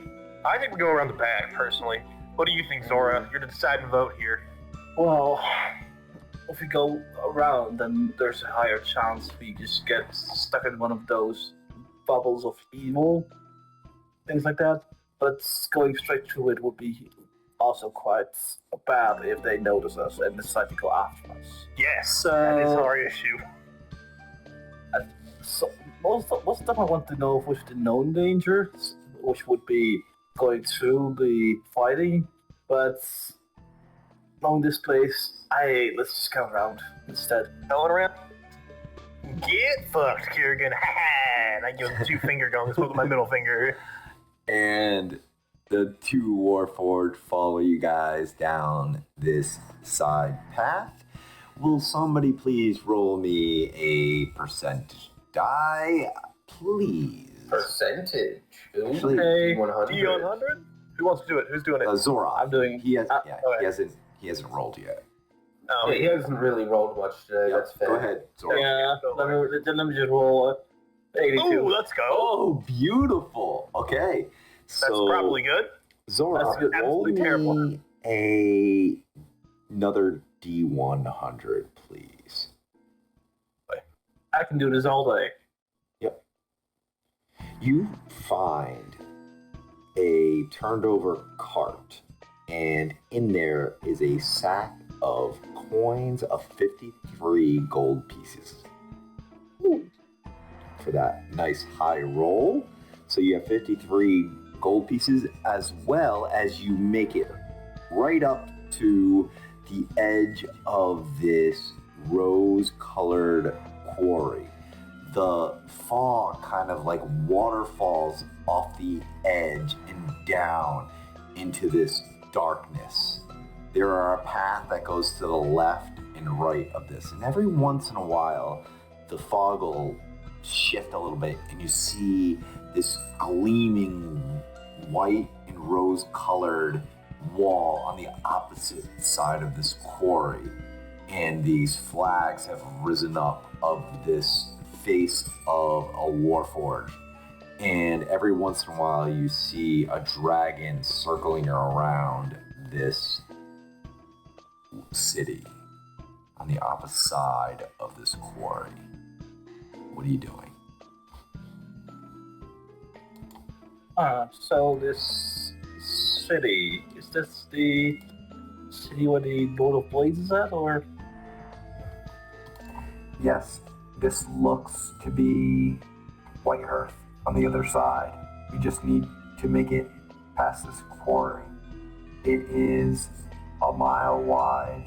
I think we go around the back personally. What do you think, Zora? You're the deciding vote here. Well, if we go around, then there's a higher chance we just get stuck in one of those bubbles of evil, things like that. But going straight through it would be also quite bad if they notice us and decide to go after us. Yes, So- that is our issue. So most of them I want to know with the known dangers, which would be going through the fighting, but knowing this place, let's just come around instead. Going around. Get fucked, Kurgan. And I give him 2 finger guns with my middle finger. And the 2 Warforged follow you guys down this side path. Will somebody please roll me a percentage die, please? Percentage. Actually, Okay. D100. D100? Who wants to do it? Who's doing it? Zora. I'm doing. He has. okay. He hasn't rolled yet. Oh, Yeah, he hasn't really rolled much today. Yep, That's fair. Go ahead, Zora. Yeah. Let me just roll 82. Ooh, let's go. Oh, beautiful. Okay. That's So probably good. Zora, That's good. roll Absolutely terrible. me another D100, please. I can do this all day. You find a turned over cart, and in there is a sack of coins of 53 gold pieces. For that nice high roll. So you have 53 gold pieces, as well as you make it right up to the edge of this rose-colored quarry. The fog kind of like waterfalls off the edge and down into this darkness. There are a path that goes to the left and right of this, and every once in a while the fog will shift a little bit and you see this gleaming white and rose colored wall on the opposite side of this quarry, and these flags have risen up of this face of a warforged, and every once in a while you see a dragon circling around this city on the opposite side of this quarry. What are you doing? So this city, is this the city where the Lord of Blades is at, or? Yes, this looks to be Whitehearth on the other side. We just need to make it past this quarry. It is a mile wide.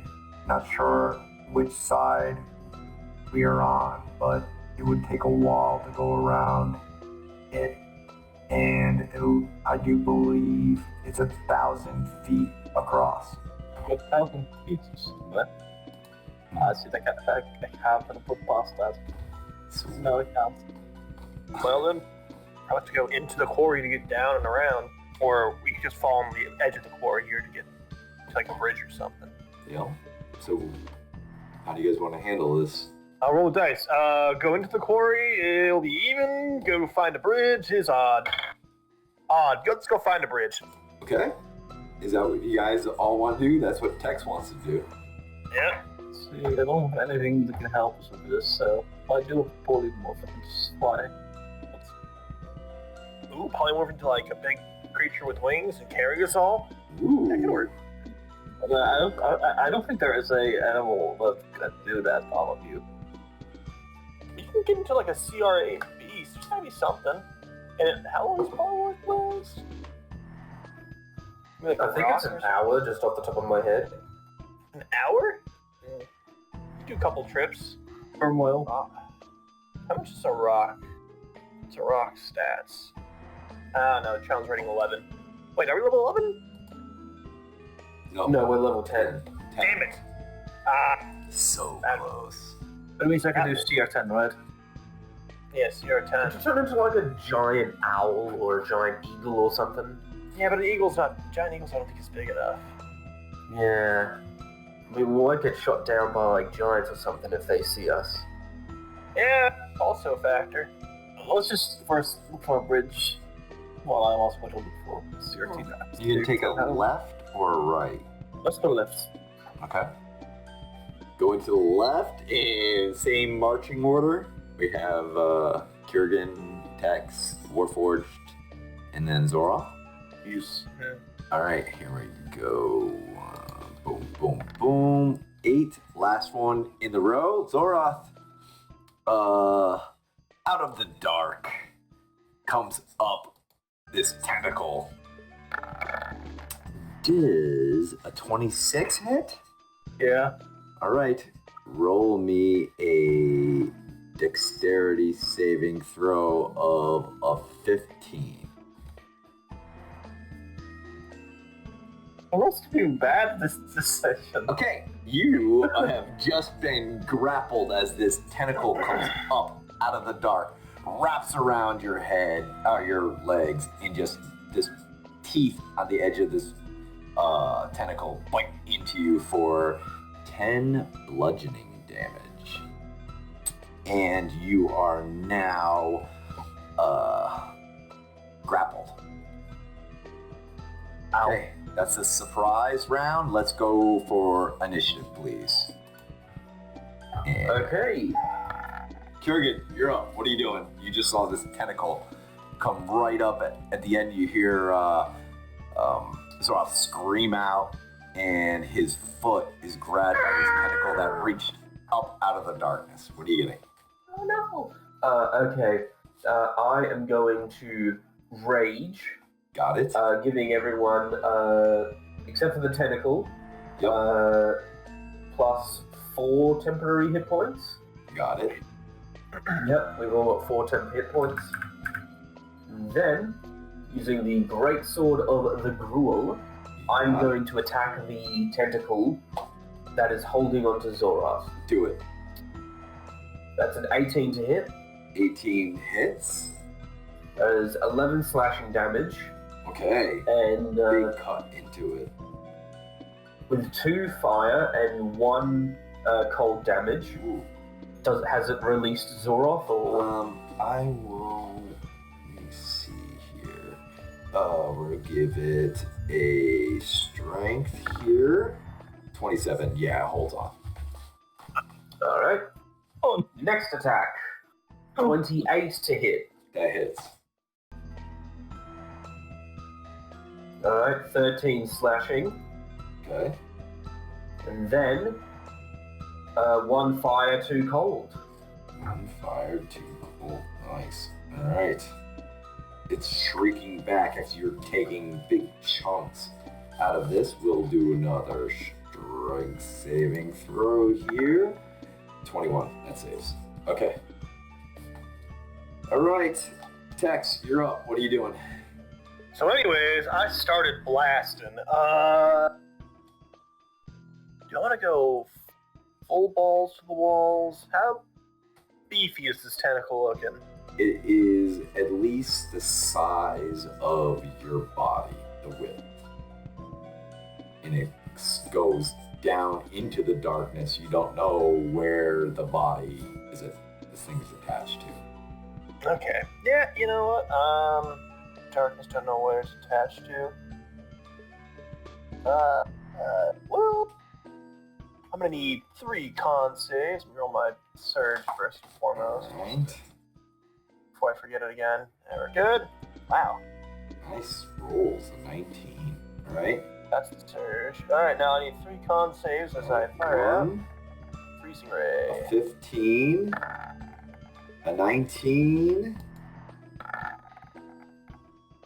Not sure which side we are on, but it would take a while to go around it. And I do believe it's 1,000 feet across. 1,000 feet. I see that I can't put past that. So No, I can't. Well then, I have to go into the quarry to get down and around, or we could just fall on the edge of the quarry here to get to like a bridge or something. So how do you guys want to handle this? I'll roll the dice. Go into the quarry, it'll be even. Go find a bridge is odd. Odd. Let's go find a bridge. Okay. Is that what you guys all want to do? That's what Tex wants to do. Yeah. See, I don't have anything that can help us with this, so I do polymorph and just fly. Ooh, polymorph into like a big creature with wings and carry us all. Ooh. That could work. I don't think there is a animal that can do that, all of you. You can get into like a CRA beast. There's gotta be something. And how long is polymorph last? Like I a think rock it's an or something? hour, just off the top of my head. An hour? Do a couple trips. Turmoil. How much is a rock? It's a rock stats. Ah, no, the challenge rating 11. Wait, are we level 11? No, we're level 10. Damn it! Ah, So That- close. That means I can do CR10, right? yes, you're a Could 10. you turn into like a giant owl or a giant eagle or something? Yeah, but an eagle's not. Giant eagles, I don't think is big enough. Yeah. I mean, we might get shot down by like giants or something if they see us. Yeah, also a factor. Let's just first look for a bridge. Well, I'm also going to look for CR10. You can take a left or a right. Let's go left. Okay. Going to the left in same marching order. We have Kurgan, Tex, Warforged, and then Zoroth. Use. All right, here we go. Boom, boom, boom. 8, last one in the row. Zoroth, out of the dark comes up this tentacle. Does a 26 hit? Yeah. All right, roll me a dexterity saving throw of a 15. I'm not doing bad this session. Okay, you have just been grappled as this tentacle comes up out of the dark, wraps around your head, your legs, and just this teeth on the edge of this tentacle bite into you for 10 bludgeoning damage. And you are now grappled. Okay, that's a surprise round. Let's go for initiative, please. And Okay. Kurgan, you're up. What are you doing? You just saw this tentacle come right up at the end. You hear Zoroth scream out, and his foot is grabbed by this tentacle that reached up out of the darkness. What are you getting? Oh no. Okay. I am going to rage, Got it? giving everyone, except for the tentacle, Yep. plus 4 temporary hit points. Got it. Yep, we've all got 4 temp hit points. Then, using the great sword of the Gruel, I'm Got it. going to attack the tentacle that is holding onto Zoroth. Do it. That's an 18 to hit. 18 hits. That is 11 slashing damage, Okay. and Big cut into it. with 2 fire and 1 cold damage. Ooh. Has it released Zoroth or? I will. Let me see here. We'll give it a strength here. 27. Yeah, hold on. All right. Oh. Next attack. 28 to hit. That hits. All right. 13 slashing, Okay. and then 1 fire, 2 cold. 1 fire, 2 cold. Nice. All right. It's shrieking back as you're taking big chunks out of this. We'll do another strength saving throw here. 21. That saves. Okay. All right. Tex, you're up. What are you doing? So, anyways, I started blasting. Do you want to go full balls to the walls? How beefy is this tentacle looking? It is at least the size of your body, the width. And it goes down into the darkness. You don't know where the body is. This thing is attached to. Okay. Yeah, you know what? Darkness don't know where it's attached to. Well, I'm gonna need 3 con saves. Let me roll my surge first and foremost. Alright. Before I forget it again. There, we're good. Wow. Nice rolls. A 19. Alright. That's the surge. Alright, now I need 3 con saves as I fire out. 1, Freezing a ray. 15, a 19,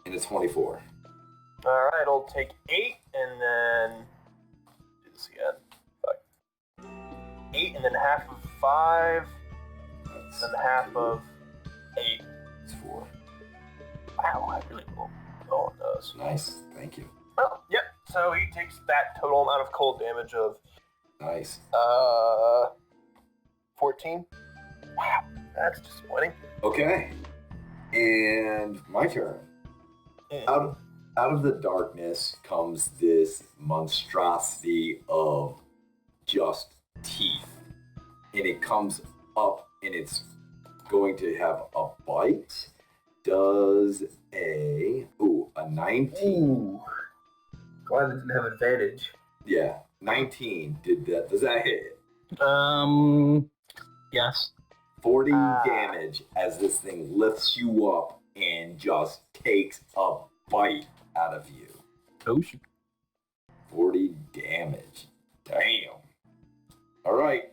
and a 24. All right, I'll take 8 and then do this again. Fuck. 8 and then half of 5, That's and then half of 8. It's 4. Wow, I really will go on those. Nice. Thank you. Oh, yep. So he takes that total amount of cold damage of Nice. 14. Wow, that's disappointing. Okay. And my turn. Out of the darkness comes this monstrosity of just teeth. And it comes up and it's going to have a bite. Does a 19. Ooh. Glad it didn't have advantage. Yeah, 19. Does that hit? Yes. 40 damage as this thing lifts you up and just takes a bite out of you. Oh, shit. 40 damage. Damn. All right,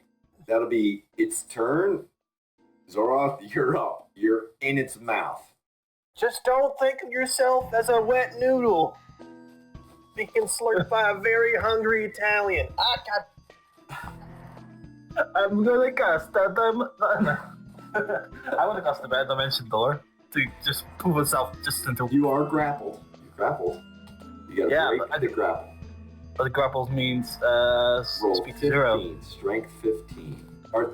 that'll be its turn. Zoroth, you're up. You're in its mouth. Just don't think of yourself as a wet noodle being slurped by a very hungry Italian. I'm gonna cast that I wanna cast the bad dimension door to just prove itself just into. You are grappled. You're grappled. You gotta break the grapple. But the grapples means Roll speed 15, 0. strength 15. Or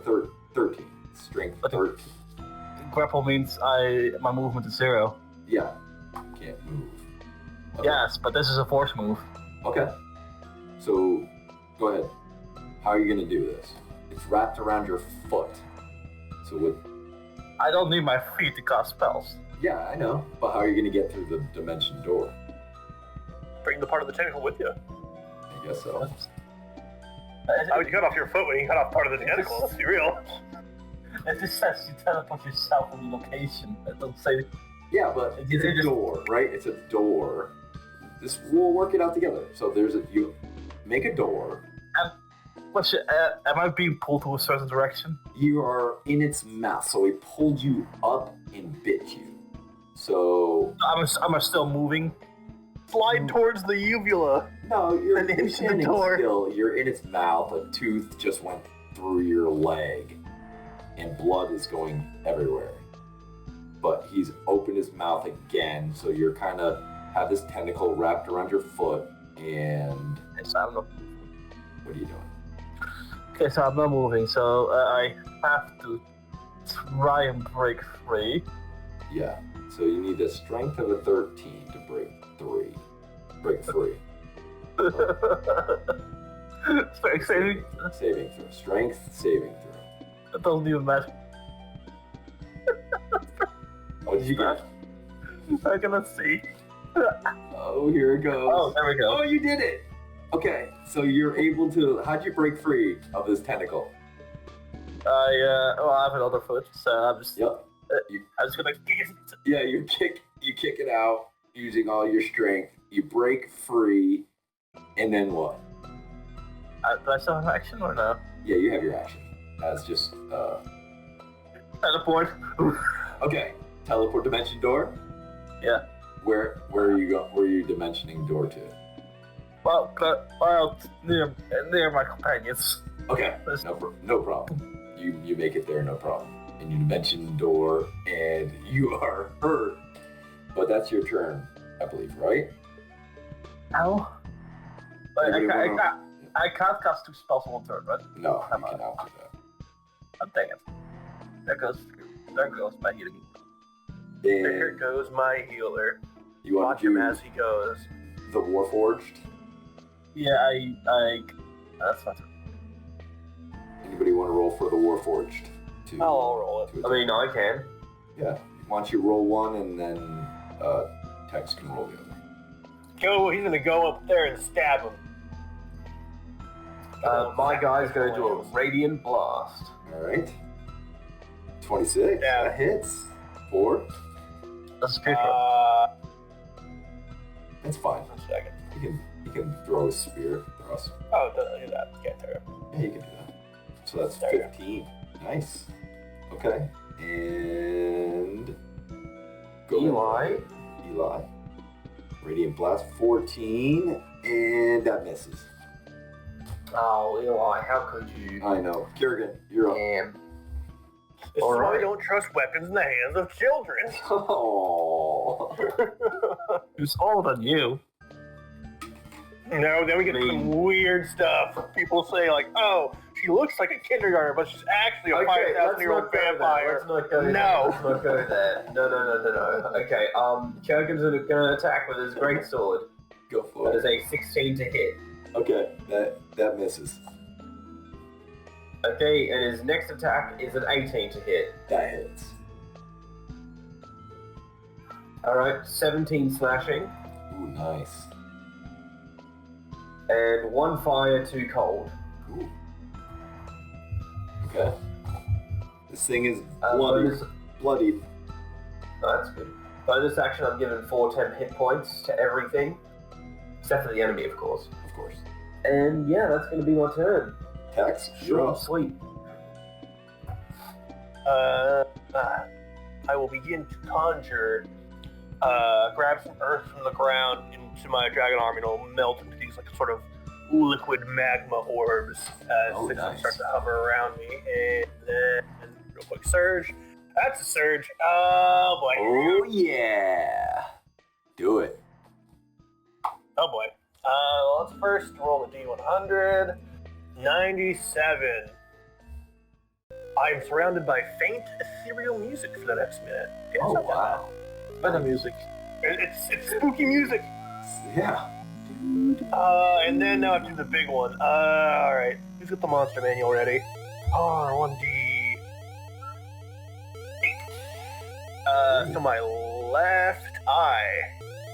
13. Strength But 13. Grapple means my movement is 0. Yeah. Can't move. Okay. Yes, but this is a force move. Okay. So, go ahead. How are you gonna do this? It's wrapped around your foot. So what? I don't need my feet to cast spells. Yeah, I know. But how are you gonna get through the dimension door? Bring the part of the tentacle with you. I guess so. How would you cut off your foot when you cut off part of the tentacle? Let's be real. It just says you teleport yourself from the location. It doesn't say. Yeah, but it's a door, right? It's a door. We'll work it out together. So you make a door. Am I being pulled to a certain direction? You are in its mouth, so it pulled you up and bit you. So I'm still moving. Slide towards the uvula. no, you're And into the standing door. still. You're in its mouth. A tooth just went through your leg, and blood is going everywhere. But he's opened his mouth again, so you're kind of have this tentacle wrapped around your foot, and Yes, I'm not. what are you doing? Okay, so I'm not moving, so I have to try and break free. Yeah, so you need a strength of a 13 to break free. Strength saving? Saving throw. Strength saving throw. That doesn't even matter. What did you get? I cannot see. Oh, here it goes. Oh, there we go. Oh, you did it! Okay, so you're able to. How'd you break free of this tentacle? I have another foot, so I'm just. Yep. I'm just gonna. Yeah, you kick it out using all your strength. You break free, and then what? Do I still have action or no? Yeah, you have your action. As just Teleport. okay. Teleport dimension door. Yeah. Where are you go? Where are you dimensioning door to? Well, near my companions. Okay. No problem. You make it there, no problem. And you dimension door, and you are hurt. But that's your turn, I believe, right? Ow. But Anybody I can't cast 2 spells in 1 turn, right? No, you cannot do that. Oh, dang it. There goes my healing. There And goes my healer. you want Watch to him do as he goes. the Warforged? Yeah, that's not. Anybody want to roll for the Warforged? I'll roll it. to I mean, I can. yeah. Why don't you roll one, and then Tex can roll the other. He's gonna go up there and stab him. My guy's gonna do a radiant blast. All right. 26. Yeah. That hits. 4. That's a good roll. That's fine. 1 second. You can throw a spear. Oh, do that. Get there. Yeah, you can do that. So that's There you go. 15. Nice. Okay. And go Eli. ahead. Eli. Radiant Blast, 14, and that misses. Oh, Eli, how could you? I know. Kerrigan, you're up. Damn. This is why we don't trust weapons in the hands of children. Oh. It's all on you. No, then we get some weird stuff. People say like, "Oh, she looks like a kindergartner, but she's actually a 5,000-year-old vampire." Let's not go there. No. Let's not go there. No. Okay, Kurgan's gonna attack with his greatsword. Go for That it. is a 16 to hit. Okay, that misses. Okay, and his next attack is an 18 to hit. That hits. Alright, 17 slashing, Ooh, nice. and 1 fire, 2 cold. Ooh. Okay. This thing is Bonus, bloodied. oh, that's good. Bonus action, I'm giving 4 temp hit points to everything, except for the enemy, of course. Of course. And yeah, that's going to be my turn. Tex, you're up. Sweet. I will begin to conjure, grab some earth from the ground into my dragon arm, and it'll melt into these like sort of liquid magma orbs as Oh, things nice. start to hover around me. And then, real quick surge. That's a surge. Oh boy. Oh, yeah. Do it. Oh boy. Let's first roll the D100. 97. I'm surrounded by faint ethereal music for the next minute. It's Oh, not that wow. Better music. bad. It's spooky music. Yeah. And then now I have to do the big one. Alright. Who's got the monster manual ready? R1D. 8. So my left eye.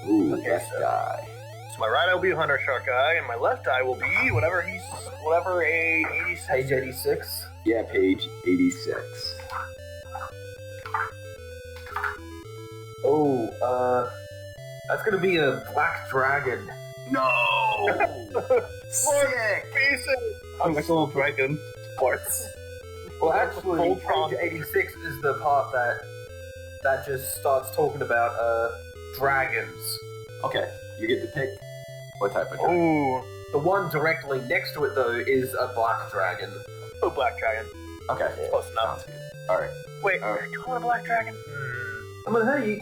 Ooh, Okay, that so- guy. So my right eye will be a hunter shark eye, and my left eye will be whatever a 86. Page 86. Yeah, page 86. Oh, that's going to be a black dragon. No! Sick! Pieces. I'm like a little dragon. Parts. Well, actually, Voltron. page 86 is the part that just starts talking about dragons. Okay, you get to pick what type of dragon. Ooh. The one directly next to it, though, is a black dragon. Oh, black dragon. Okay, Close enough. sounds good. Alright. Wait, Alright. do you want a black dragon? I mean, hey,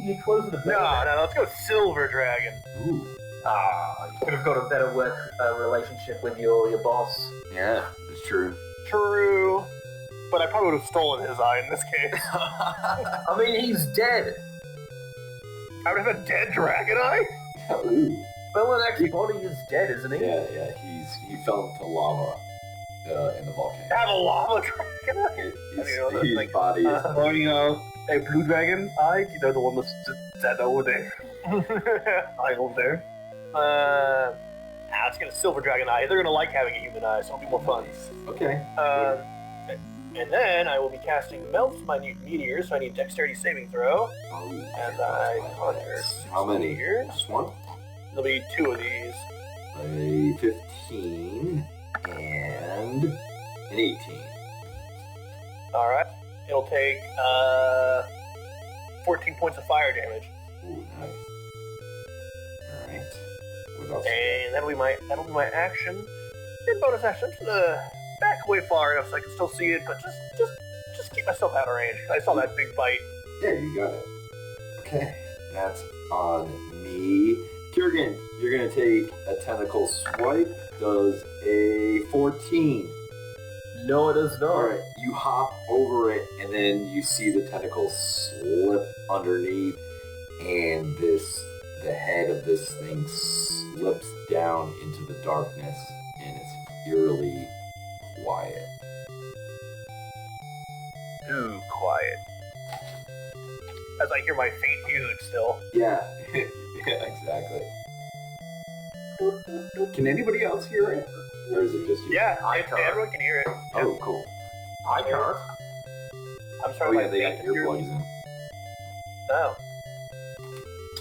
you close the No, let's go silver dragon. Ooh. Ah, you could have got a better work relationship with your boss. Yeah, it's true. True. But I probably would have stolen his eye in this case. I mean, he's dead. I would have a dead dragon eye? Ooh. Bellinek's body is dead, isn't he? Yeah, he fell into lava in the volcano. Have a lava dragon eye? His body is... Or, a blue dragon eye, the one that's dead over there. Eye over there. Let's get a silver dragon eye. They're gonna like having a human eye, so it'll be more fun. Okay. And then I will be casting Melt Minute Meteors, so I need Dexterity saving throw. Oh, And I conjure how many? meteors. Just one? There'll be 2 of these. A 15 and an 18. Alright. It'll take 14 points of fire damage. Ooh, nice. Alright. What else? And that'll be my action. And bonus action to the back away far enough so I can still see it, but just keep myself out of range. I saw that big bite. Yeah, you got it. Okay. That's on me. Kurgan, you're gonna take a tentacle swipe. Does a 14. No, it is not. Alright, you hop over it and then you see the tentacle slip underneath and the head of this thing slips down into the darkness and it's eerily quiet. Too quiet. As I hear my faint music still. Yeah, yeah, exactly. Can anybody else hear it? Or is it just you? Yeah, I can't. everyone can hear it. Oh, cool. I can't. I'm Oh sorry, yeah, my they got faint earplugs in. Oh,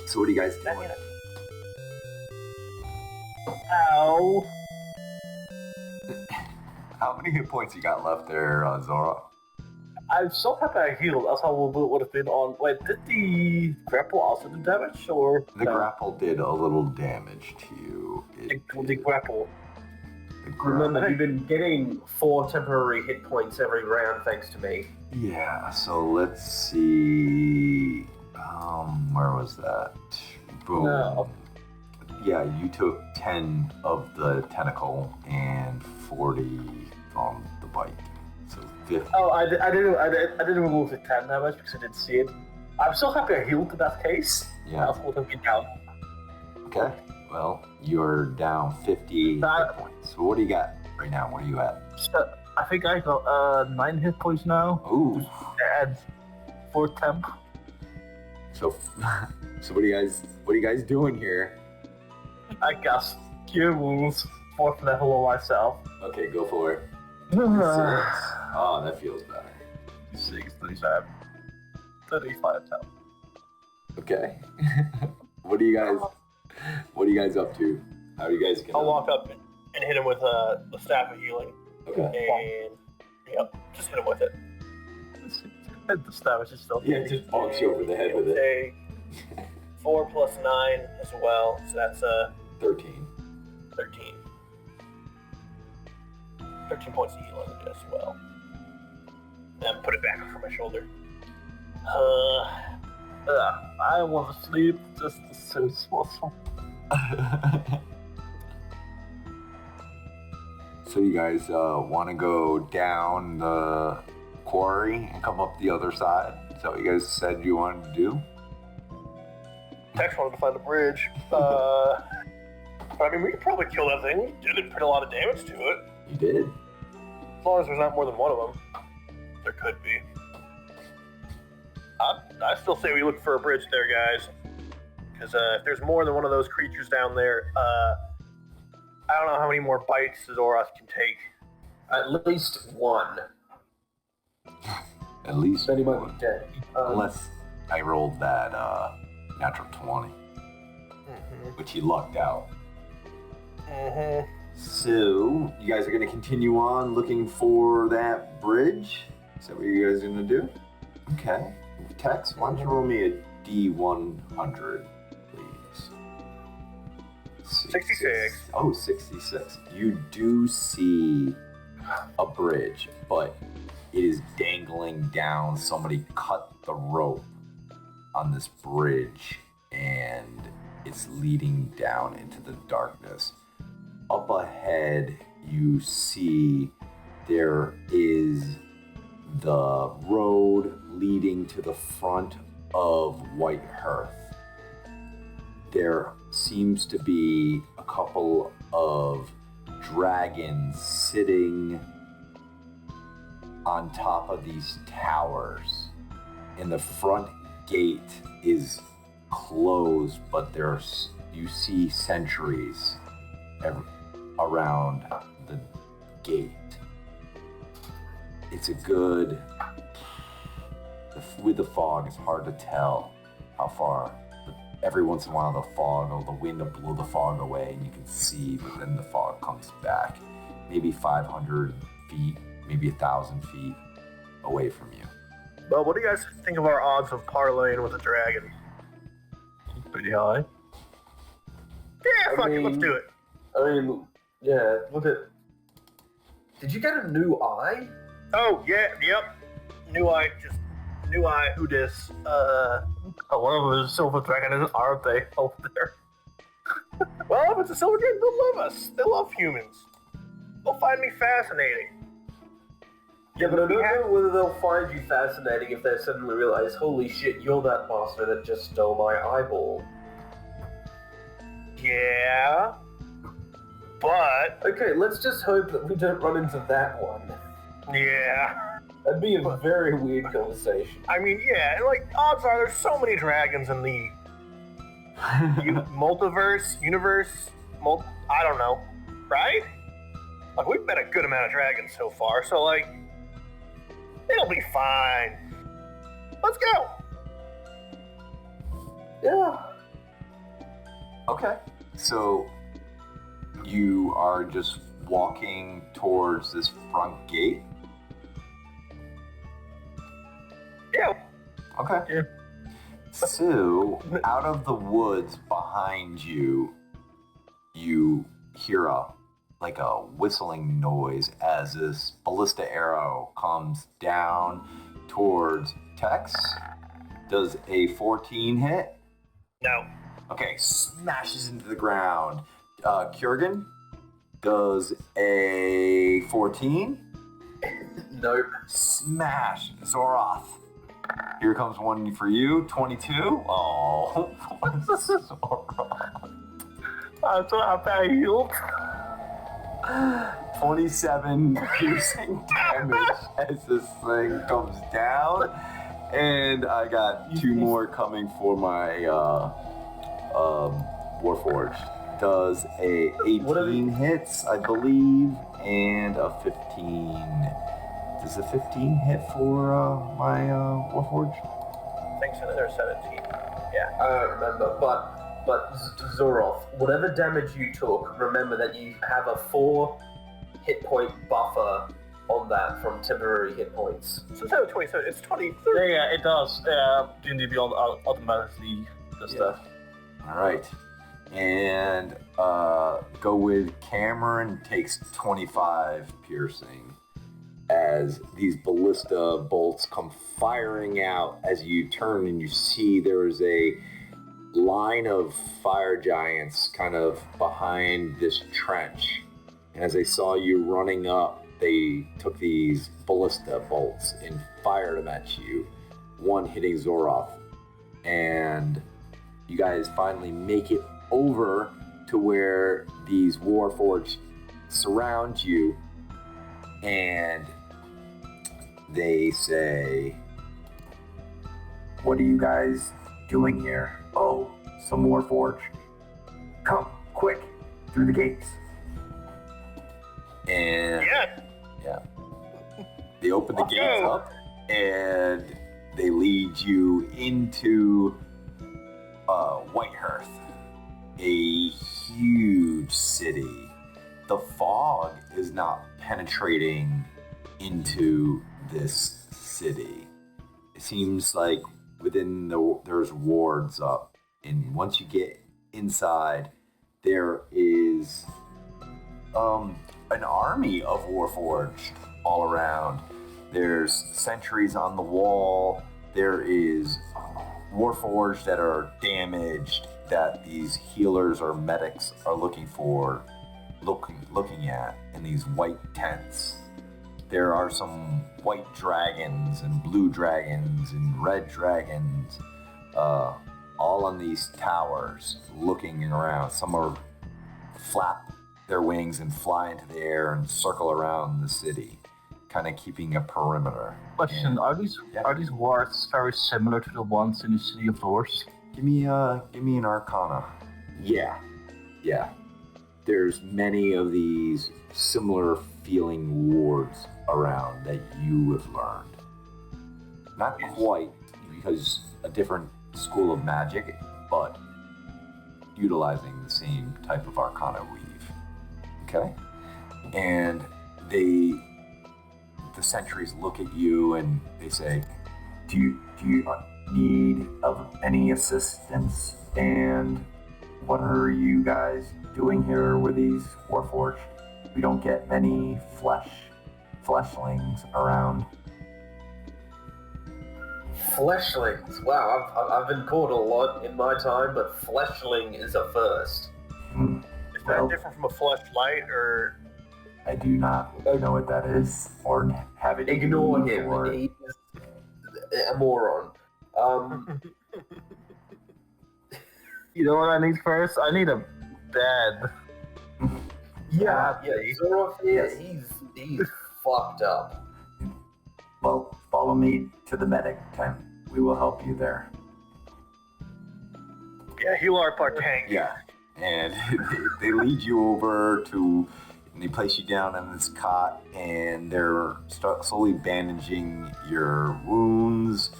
So what do you guys that do? mean it. Ow. How many hit points you got left there, Zora? I'm so happy I healed. That's how we would have been on. Wait, did the grapple also do damage, or The grapple did a little damage to you. the grapple? Remember, you've been getting 4 temporary hit points every round thanks to me. Yeah, so let's see. Where was that? Boom. No. Yeah, you took 10 of the tentacle and 40 from the bite. So 50. Oh, I didn't remove the 10 damage because I didn't see it. I'm so happy I healed in that case. Yeah. Else would have been down. Okay. Well, you're down 50 hit points. So what do you got right now? Where are you at? So, I think I got 9 hit points now. Ooh. And 4 temp. So what are you guys doing here? I cast Cure Wounds, 4th level on myself. Okay, go for it. 6. Oh, that feels better. 6, 37, 35 now. Okay. What are you guys up to? How are you guys gonna... I'll walk up and hit him with the staff of healing. Okay. And yep, just hit him with it. The staff is still. Yeah, just bonks you over the head with it. Say 4 plus 9 as well, so that's 13. 13. 13 points of healing as well. And put it back over my shoulder. I want to sleep just as soon as possible. So you guys want to go down the quarry and come up the other side? Is that what you guys said you wanted to do? Tex wanted to find a bridge. But I mean, we could probably kill that thing. We did put a lot of damage to it. You did? As long as there's not more than one of them. There could be. I still say we look for a bridge there, guys. Because if there's more than one of those creatures down there, I don't know how many more bites the Zoros can take. At least one. At least Then he might one. be dead. Unless I rolled that natural 20, which he lucked out. So, you guys are going to continue on looking for that bridge? Is that what you guys are going to do? Okay. Tex, why don't you roll me a D100, please? 66. Oh, 66. You do see a bridge, but it is dangling down. Somebody cut the rope on this bridge, and it's leading down into the darkness. Up ahead, you see there is the road leading to the front of Whitehearth. There seems to be a couple of dragons sitting on top of these towers. And the front gate is closed, but you see sentries around the gate. It's a good... With the fog, it's hard to tell how far. But every once in a while, the wind will blow the fog away, and you can see, but then the fog comes back. Maybe 500 feet, maybe 1,000 feet away from you. Well, what do you guys think of our odds of parlaying with a dragon? Pretty high. Yeah, fuck it, let's do it. I mean, yeah, look at... Did you get a new eye? Oh, yeah, yep. New eye, who dis? One of them is a silver dragon, aren't they? Over there. Well, if it's a silver dragon, they'll love us. They love humans. They'll find me fascinating. Yeah, but I don't know whether they'll find you fascinating if they suddenly realize, holy shit, you're that bastard that just stole my eyeball. Yeah. But... Okay, let's just hope that we don't run into that one. Yeah. That'd be a very weird conversation. I mean, yeah, like, odds are there's so many dragons in the multiverse, universe, I don't know, right? Like, we've met a good amount of dragons so far, so, like, it'll be fine. Let's go. Yeah. Okay. So, you are just walking towards this front gate? Okay. Yeah. So, out of the woods behind you, you hear a whistling noise as this ballista arrow comes down towards Tex. Does a 14 hit? No. Okay, smashes into the ground. Kurgan does a 14. Nope. Smash. Zoroth. Here comes one for you. 22. Oh, Zoroth. I'm so happy I healed. 27 piercing damage as this thing comes down. And I got 2 more coming for my Warforged. Does a 18 hits, I believe, and a 15. Does a 15 hit for my Warforged? I think so. There's 17. Yeah. I don't remember, but Zoroth, whatever damage you took, remember that you have a 4 hit point buffer on that from temporary hit points. So instead of 27, it's 23. Yeah, it does. D&D Beyond automatically does that. All right. And go with Cameron, takes 25 piercing as these ballista bolts come firing out as you turn and you see there is a line of fire giants kind of behind this trench. And as they saw you running up, they took these ballista bolts and fired them at you, one hitting Zoroth. And you guys finally make it over to where these Warforged surround you, and they say, "What are you guys doing here?" "Oh, some Warforged. Come, quick, through the gates." And Yeah. they open the gates up, and they lead you into Whitehearth, a huge city. The fog is not penetrating into this city. It seems like there's wards up, and once you get inside, there is an army of Warforged all around. There's sentries on the wall. There is Warforged that are damaged that these healers or medics are looking at in these white tents. There are some white dragons and blue dragons and red dragons, all on these towers looking around. Some are flap their wings and fly into the air and circle around the city, kind of keeping a perimeter. Question: Are these wards very similar to the ones in the City of Doors? Give me an Arcana. Yeah. There's many of these similar feeling wards around that you have learned. Not quite, because a different school of magic, but utilizing the same type of Arcana weave. Okay? And the sentries look at you and they say, do you need of any assistance? And what are you guys doing here with these Warforged? We don't get many fleshlings around. Fleshlings. Wow, I've been called a lot in my time, but fleshling is a first. Is that different from a fleshlight, or? I do not know what that is, or have it. Ignore him. He's a moron. You know what I need first? I need a bed. Yeah. Zoroth, he's fucked up. Well, follow me to the medic tent. We will help you there. Yeah, heal our tank. Yeah, and they lead you over to, and they place you down on this cot, and they're slowly bandaging your wounds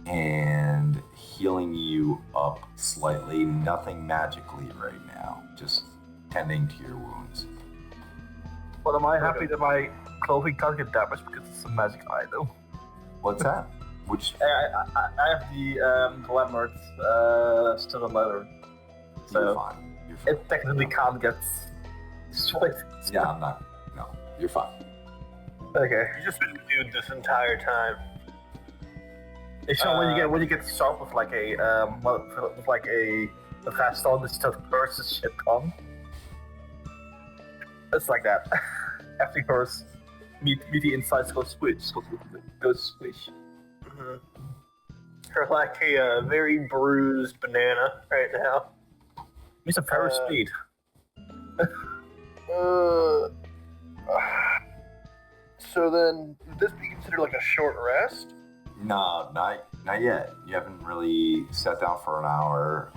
and healing you up slightly. Nothing magically right now, just tending to your wounds. But am I happy that my clothing can't get damaged because it's a magic item? What's that? Which I have the glamored studded leather, you're so fine. You're fine. it technically can't get destroyed. Yeah, I'm not. No, you're fine. Okay. You just been dude this entire time. So when you get shot with like a vest on, this stuff bursts shit on. It's like that. Everything bursts. Meet the insides go squish. Go squish. Mm-hmm. You're like a very bruised banana right now. Mr. Ferris speed. So then, would this be considered like a short rest? No, not yet. You haven't really sat down for an hour,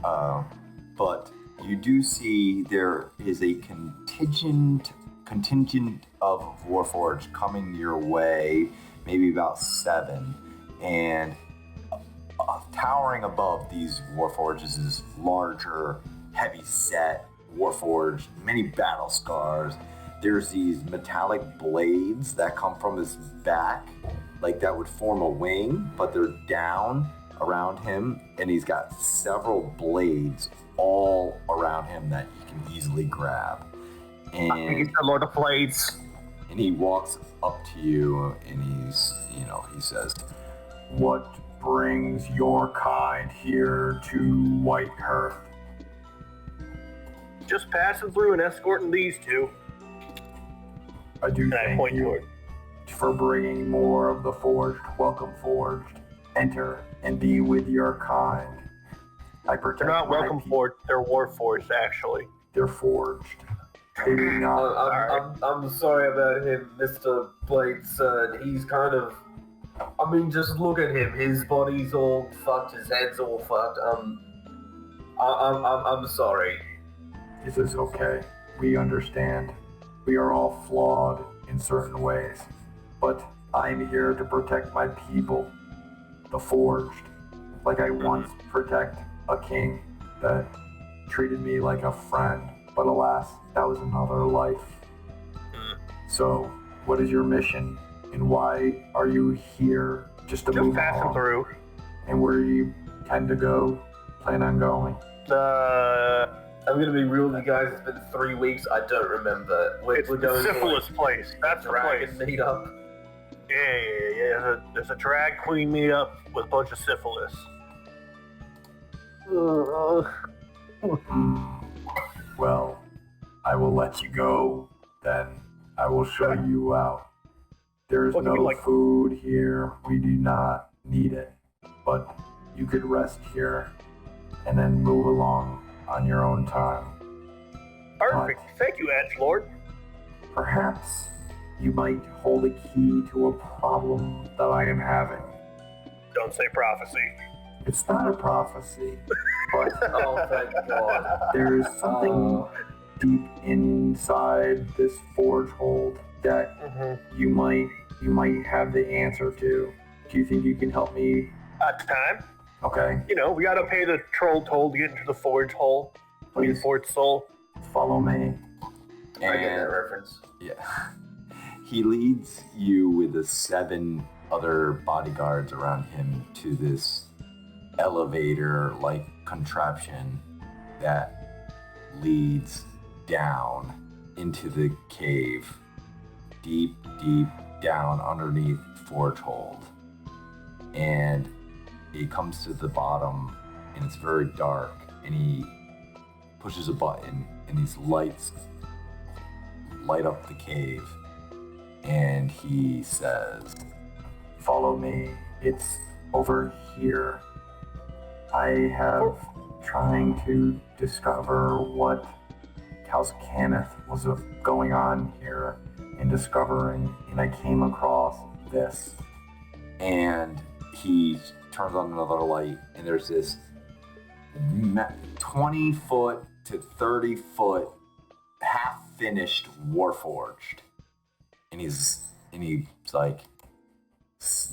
but you do see there is a contingent of Warforged coming your way, maybe about 7, and towering above these Warforged is this larger, heavy-set Warforged, many battle scars. There's these metallic blades that come from his back, like that would form a wing, but they're down around him, and he's got several blades all around him that you can easily grab. I think it's the Lord of Blades. And he walks up to you, and he says, "What brings your kind here to Whitehearth?" Just passing through and escorting these two. I do And I thank point you toward. for bringing more of the forged. Welcome, forged. Enter and be with your kind. I protect They're not my welcome people. forged, they're war forged, actually. They're forged. They do not. I'm sorry about him, Mr. Blades. He's kind of. I mean, just look at him. His body's all fucked. His head's all fucked. I'm sorry. This is okay. We understand. We are all flawed in certain ways. But I'm here to protect my people, the forged, like I once protect a king that treated me like a friend. But alas, that was another life. So, what is your mission? And why are you here? Just to Just move passing along? through. And where do you tend to go? Plan on going? I'm gonna be real with you guys. It's been 3 weeks. I don't remember. It's We're the going syphilis place. That's to the dragon place. meetup. Yeah. There's a drag queen meetup with a bunch of syphilis. Well, I will let you go, then. I will show you out. There's What do you no like? food here. We do not need it. But you could rest here and then move along on your own time. Perfect. Thank you, Edgelord. Perhaps you might hold a key to a problem that I am having. Don't say prophecy. It's not a prophecy, but Oh, thank God. there is something deep inside this forge hold that you might have the answer to. Do you think you can help me? At the time, Okay, we gotta pay the troll toll to get into the forge hole. I mean, please forge soul. follow me. I get that And reference. yeah, he leads you with the 7 other bodyguards around him to this elevator-like contraption that leads down into the cave, deep down underneath Forge Hold. And he comes to the bottom, and it's very dark, and he pushes a button, and these lights light up the cave, and he says, Follow me. It's over here. I have trying to discover what House Cannith was going on here and discovering, and I came across this. and he turns on another light, and there's this 20 foot to 30 foot half finished Warforged, and he's like,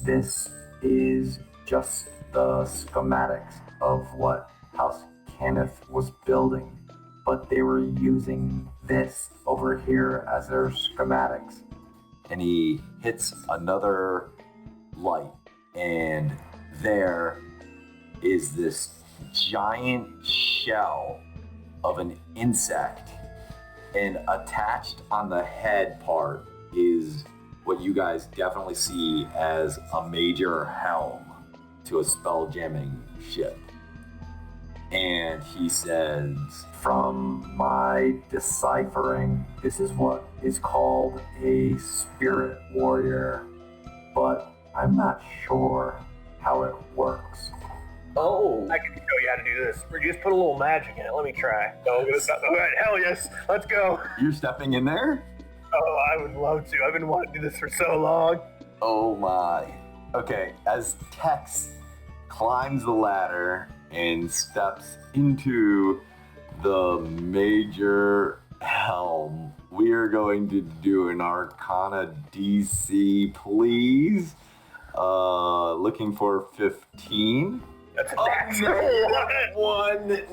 This is just the schematics of what House Cannith was building, but they were using this over here as their schematics. and he hits another light, and there is this giant shell of an insect, and attached on the head part is what you guys definitely see as a major helm to a spelljamming ship. And he says, from my deciphering, this is what is called a spirit warrior, but I'm not sure how it works. Oh, I can show you how to do this. We just put a little magic in it. Let me try. Oh, all right, hell yes. Let's go. You're stepping in there? Oh, I would love to. I've been wanting to do this for so long. Oh my. Okay, as Tex climbs the ladder and steps into the major helm, we are going to do an Arcana DC, please. Looking for 15. That's a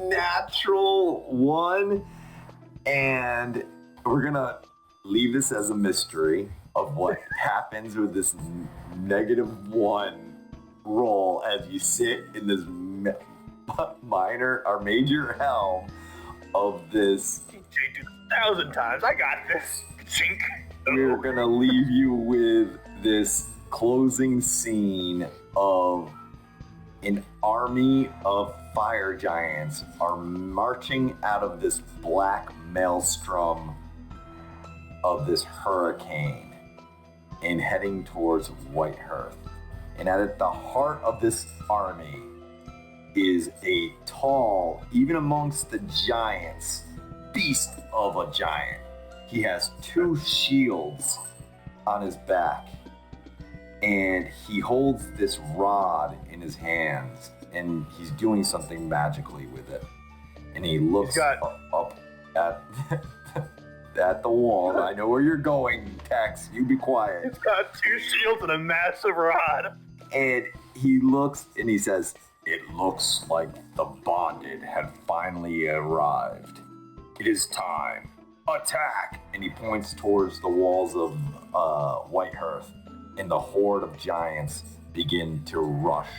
natural one. And we're gonna leave this as a mystery of what happens with this -1 roll as you sit in this major helm of this. Chink it 1,000 times. I got this. Chink. We're gonna leave you with this closing scene of an army of fire giants are marching out of this black maelstrom of this hurricane and heading towards Whitehearth. And at the heart of this army is a tall, even amongst the giants, beast of a giant. He has 2 shields on his back, and he holds this rod in his hands, and he's doing something magically with it. And he looks up at at the wall. I know where you're going, Tex. You be quiet. It's got 2 shields and a massive rod. And he looks and he says, "It looks like the bonded had finally arrived. It is time. Attack!" And he points towards the walls of Whitehearth, and the horde of giants begin to rush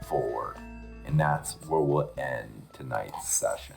forward. And that's where we'll end tonight's session.